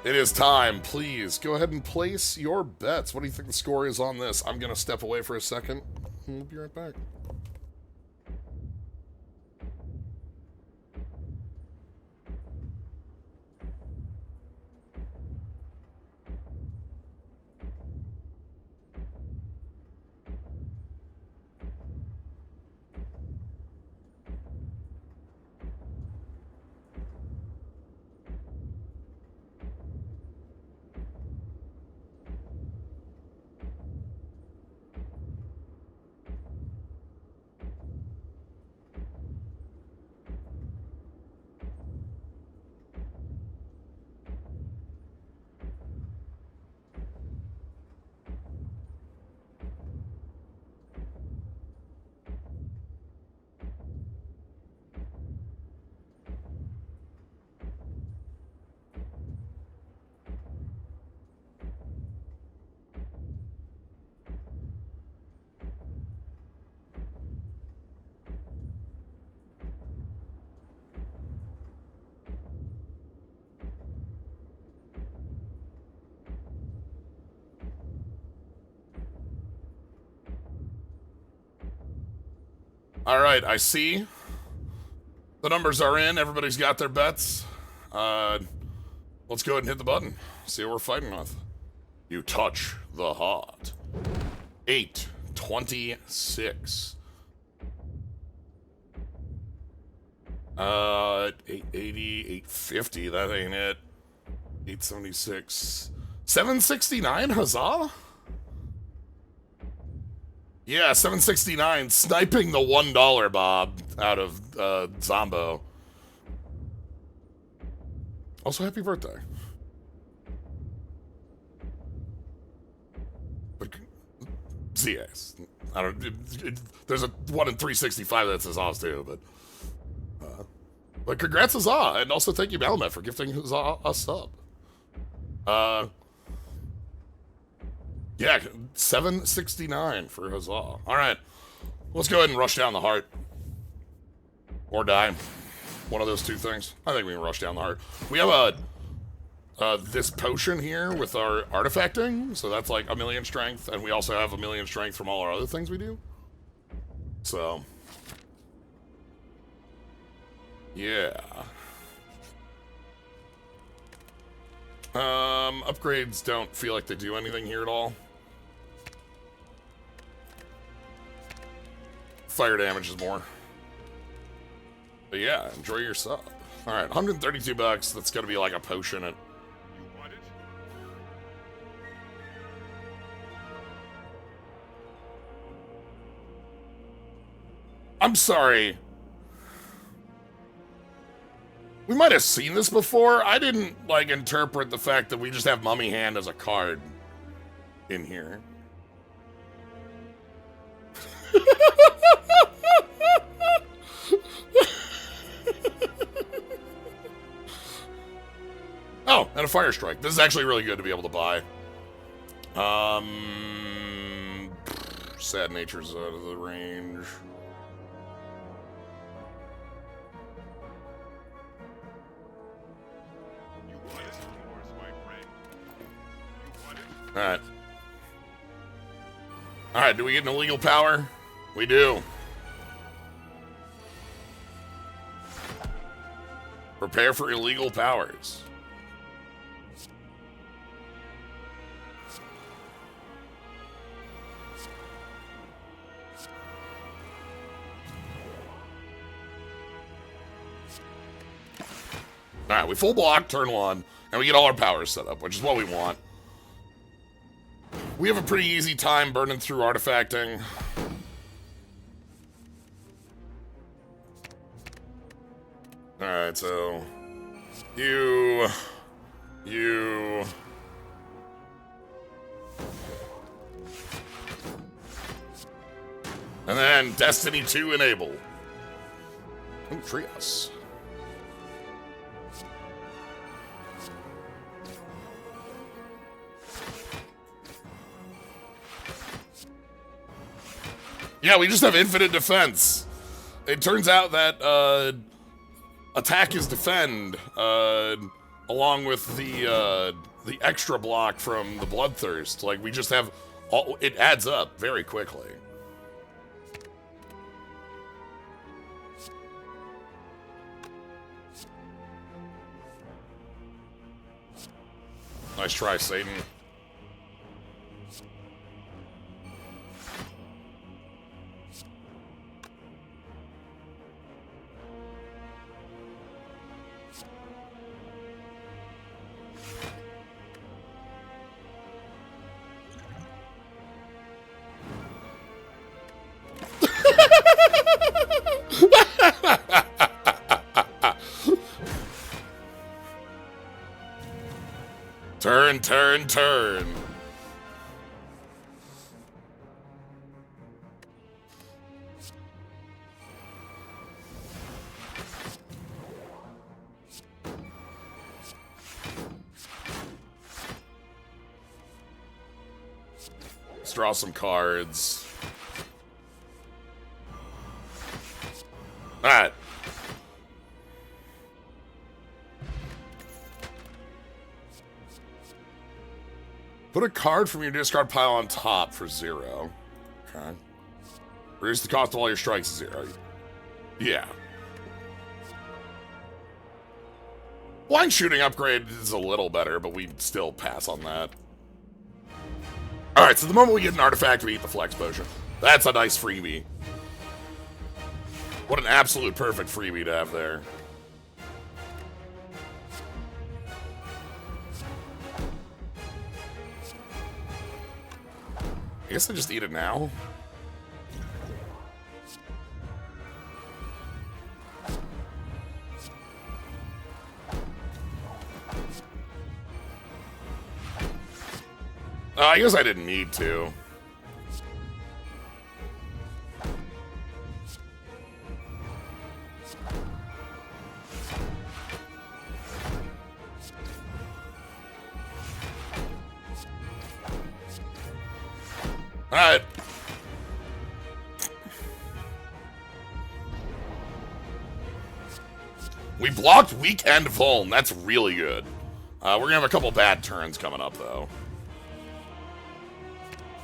S1: It is time. Please, go ahead and place your bets. What do you think the score is on this? I'm going to step away for a second. We'll be right back. All right, I see. The numbers are in. Everybody's got their bets. Let's go ahead and hit the button. See what we're fighting with. You touch the heart. 826. 880, 850. That ain't it. 876. 769, huzzah? Yeah, 769. Sniping the $1, Bob, out of Zombo. Also, happy birthday. But, ZS. I don't. There's a 1 in 365 that says Oz too, but. But congrats, Huzzah! And also thank you, Malamet, for gifting Huzzah a sub. Yeah, 769 for Huzzah. Alright. Let's go ahead and rush down the heart. Or die. One of those two things. I think we can rush down the heart. We have this potion here with our artifacting, so that's like 1,000,000 strength, and we also have 1,000,000 strength from all our other things we do. So... yeah. Upgrades don't feel like they do anything here at all. Fire damage is more. But yeah, enjoy your sub. Alright, 132 bucks. That's gonna be like a potion at...
S2: You want it?
S1: I'm sorry. We might have seen this before. I didn't, like, interpret the fact that we just have Mummy Hand as a card in here. Oh, and a Fire Strike. This is actually really good to be able to buy. Sad Nature's out of the range. Alright. Alright, do we get an illegal power? We do. Prepare for illegal powers. Alright, we full block turn 1, and we get all our powers set up, which is what we want. We have a pretty easy time burning through artifacting. Alright, so... You... And then Destiny 2 enable. Ooh, Trios. Yeah, we just have infinite defense. It turns out that attack is defend, along with the extra block from the Bloodthirst. Like, we just have all, it adds up very quickly. Nice try, Satan. Turn, turn, turn. Let's draw some cards. All right. Put a card from your discard pile on top for 0. Okay. Reduce the cost of all your strikes to 0. Yeah. Blind shooting upgrade is a little better, but we'd still pass on that. Alright, so the moment we get an artifact, we eat the flex potion. That's a nice freebie. What an absolute perfect freebie to have there. I guess I just eat it now. I guess I didn't need to. Alright. We blocked Weekend Vuln. That's really good. We're gonna have a couple bad turns coming up, though.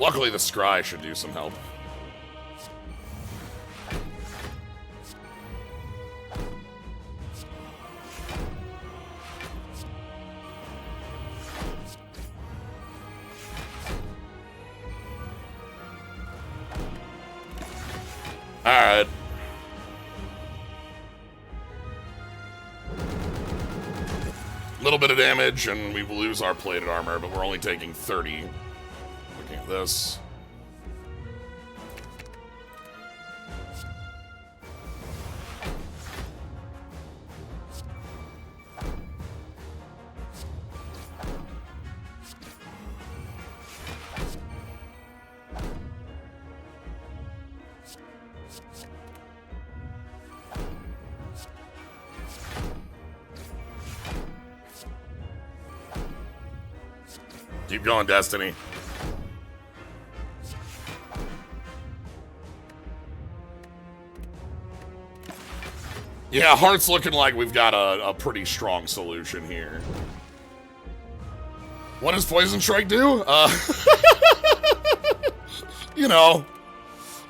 S1: Luckily, the Scry should do some help. Alright. Little bit of damage, and we lose our plated armor, but we're only taking 30. Looking at this. Keep going, Destiny. Yeah, Heart's looking like we've got a pretty strong solution here. What does Poison Strike do? You know,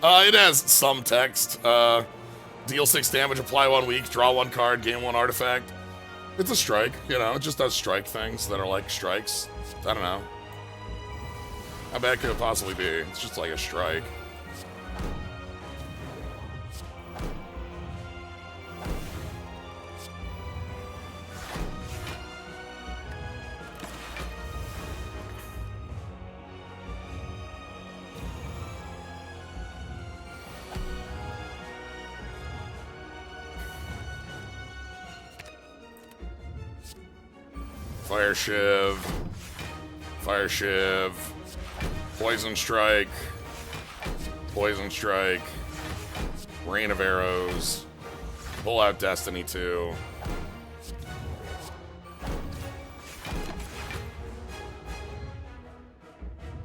S1: it has some text. Deal 6 damage, apply 1 weak, draw 1 card, gain 1 artifact. It's a strike, you know, it just does strike things that are like strikes. I don't know. How bad could it possibly be? It's just like a strike. Fire Shiv. Fire Shiv. Poison Strike. Poison Strike. Rain of Arrows. Pull out Destiny 2.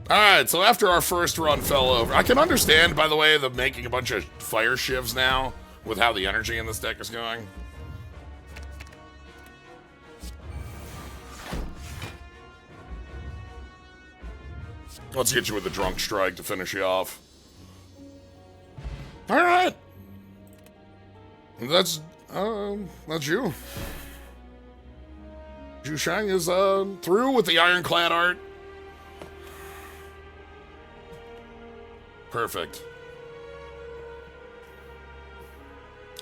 S1: Alright, so after our first run fell over, I can understand, by the way, the making a bunch of Fire Shivs now with how the energy in this deck is going. Let's get you with the Drunk Strike to finish you off. Alright. That's you. Sheng is through with the Ironclad art. Perfect.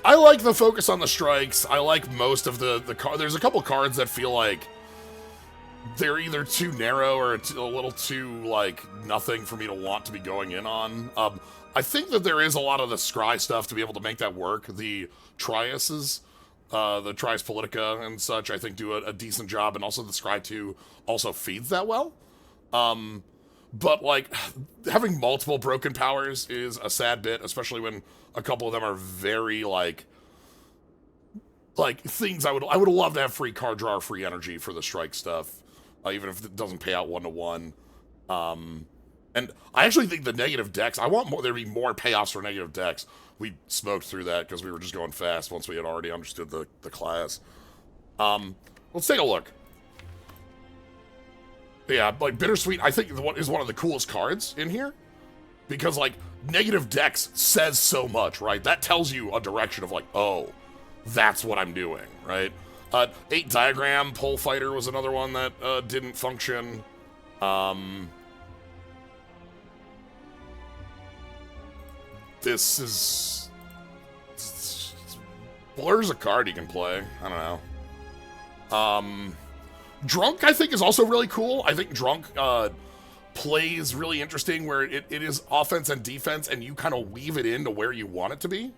S1: I like the focus on the strikes. I like most of the card. There's a couple cards that feel like they're either too narrow or a little too, like, nothing for me to want to be going in on. I think that there is a lot of the scry stuff to be able to make that work. The Triuses, the Trius Politica and such, I think do a decent job, and also the Scry 2 also feeds that well. But, like, having multiple broken powers is a sad bit, especially when a couple of them are very, like things I would love to have free card draw or free energy for the strike stuff, even if it doesn't pay out 1-to-1. And I actually think the negative decks, I want there to be more payoffs for negative decks. We smoked through that because we were just going fast once we had already understood the class. Let's take a look. Yeah, like Bittersweet, I think is one of the coolest cards in here. Because, like, negative dex says so much, right? That tells you a direction of, like, oh, that's what I'm doing, right? 8 diagram pole fighter was another one that didn't function. This is... Blur's a card you can play. I don't know. Drunk, I think, is also really cool. I think Drunk plays really interesting where it is offense and defense, and you kind of weave it into where you want it to be.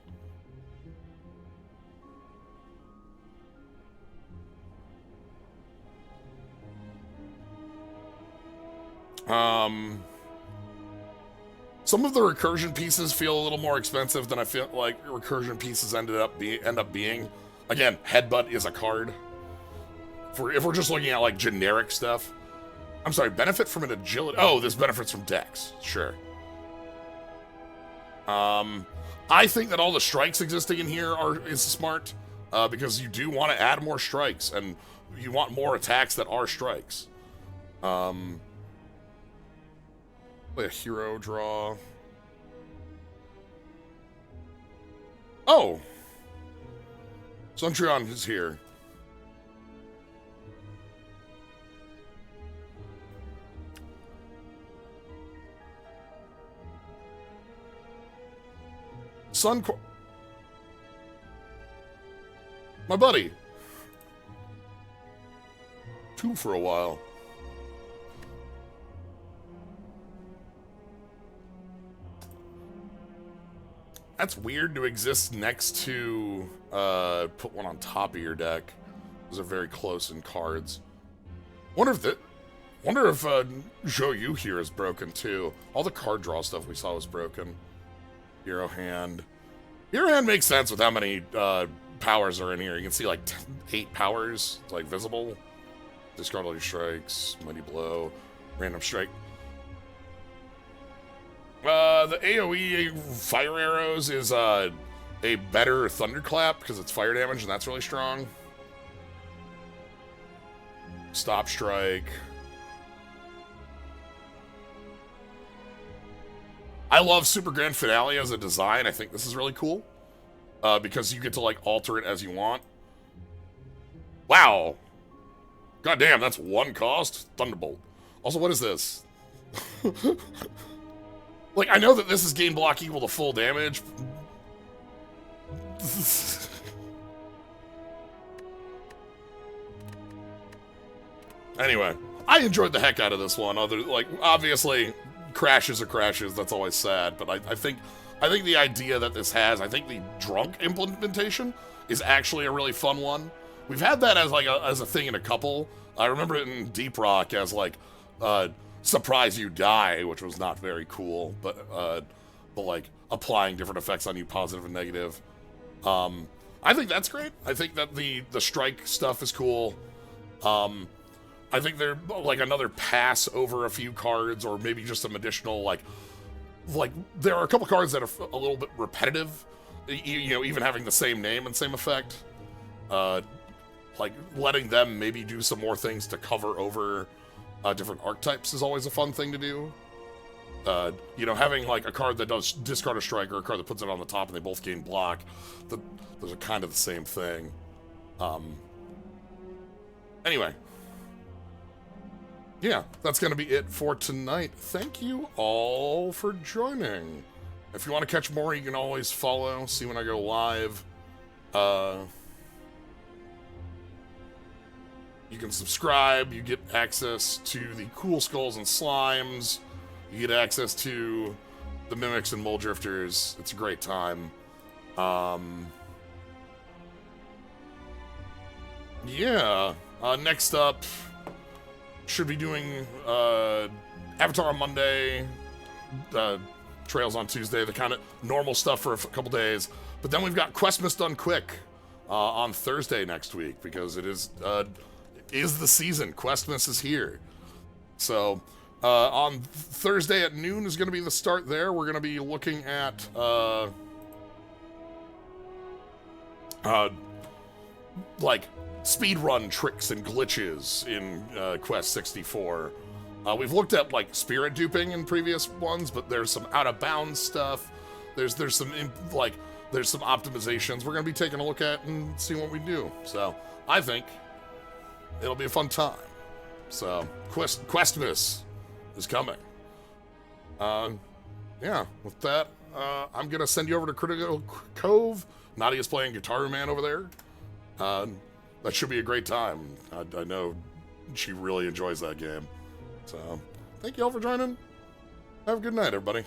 S1: Some of the recursion pieces feel a little more expensive than I feel like recursion pieces end up being. Again, Headbutt is a card. If we're just looking at like generic stuff. I'm sorry, benefit from an agility. Oh, this benefits from dex. Sure. I think that all the strikes existing in here is smart because you do want to add more strikes and you want more attacks that are strikes. Play a hero draw. Oh! Suntrion is here. My buddy. 2 for a while. That's weird to exist next to, put one on top of your deck. Those are very close in cards. Wonder if Zhou Yu here is broken too. All the card draw stuff we saw was broken. Hero Hand. Hero Hand makes sense with how many, powers are in here. You can see like 8 powers, like visible. Discard all your strikes, Mighty Blow, Random Strike. The AoE fire arrows is a better thunderclap because it's fire damage and that's really strong. Stop strike. I love Super Grand Finale as a design. I think this is really cool because you get to like alter it as you want. Wow. God damn, that's 1 cost? Thunderbolt. Also, what is this? Like, I know that this is gain block equal to full damage. Anyway, I enjoyed the heck out of this one. Obviously, crashes are crashes. That's always sad. But I think the idea that this has, I think the drunk implementation is actually a really fun one. We've had that as a thing in a couple. I remember it in Deep Rock as like, surprise you die, which was not very cool, but like applying different effects on you, positive and negative. I think that's great. I think that the strike stuff is cool. I think they're like another pass over a few cards, or maybe just some additional like there are a couple cards that are a little bit repetitive. You know, even having the same name and same effect. Like letting them maybe do some more things to cover over different archetypes is always a fun thing to do. You know, having like a card that does discard a strike or a card that puts it on the top and they both gain block, those are kind of the same thing. Anyway. Yeah, that's going to be it for tonight. Thank you all for joining. If you want to catch more, you can always follow, see when I go live. You can subscribe, you get access to the cool skulls and slimes, you get access to the mimics and mole drifters. It's a great time. Yeah, next up, should be doing Avatar on Monday, Trails on Tuesday, the kind of normal stuff for a couple days. But then we've got Questmas Done Quick on Thursday next week, because it is the season. Questmas is here. So on Thursday at noon is going to be the start there. We're going to be looking at like speedrun tricks and glitches in Quest 64. We've looked at like spirit duping in previous ones, but there's some out of bounds stuff. There's some there's some optimizations we're gonna be taking a look at and see what we do. So I think it'll be a fun time. So Questmas is coming. Yeah, with that, I'm gonna send you over to Critical Cove. Nadia's playing Guitar Man over there. That should be a great time. I know she really enjoys that game. So, thank you all for joining. Have a good night, everybody.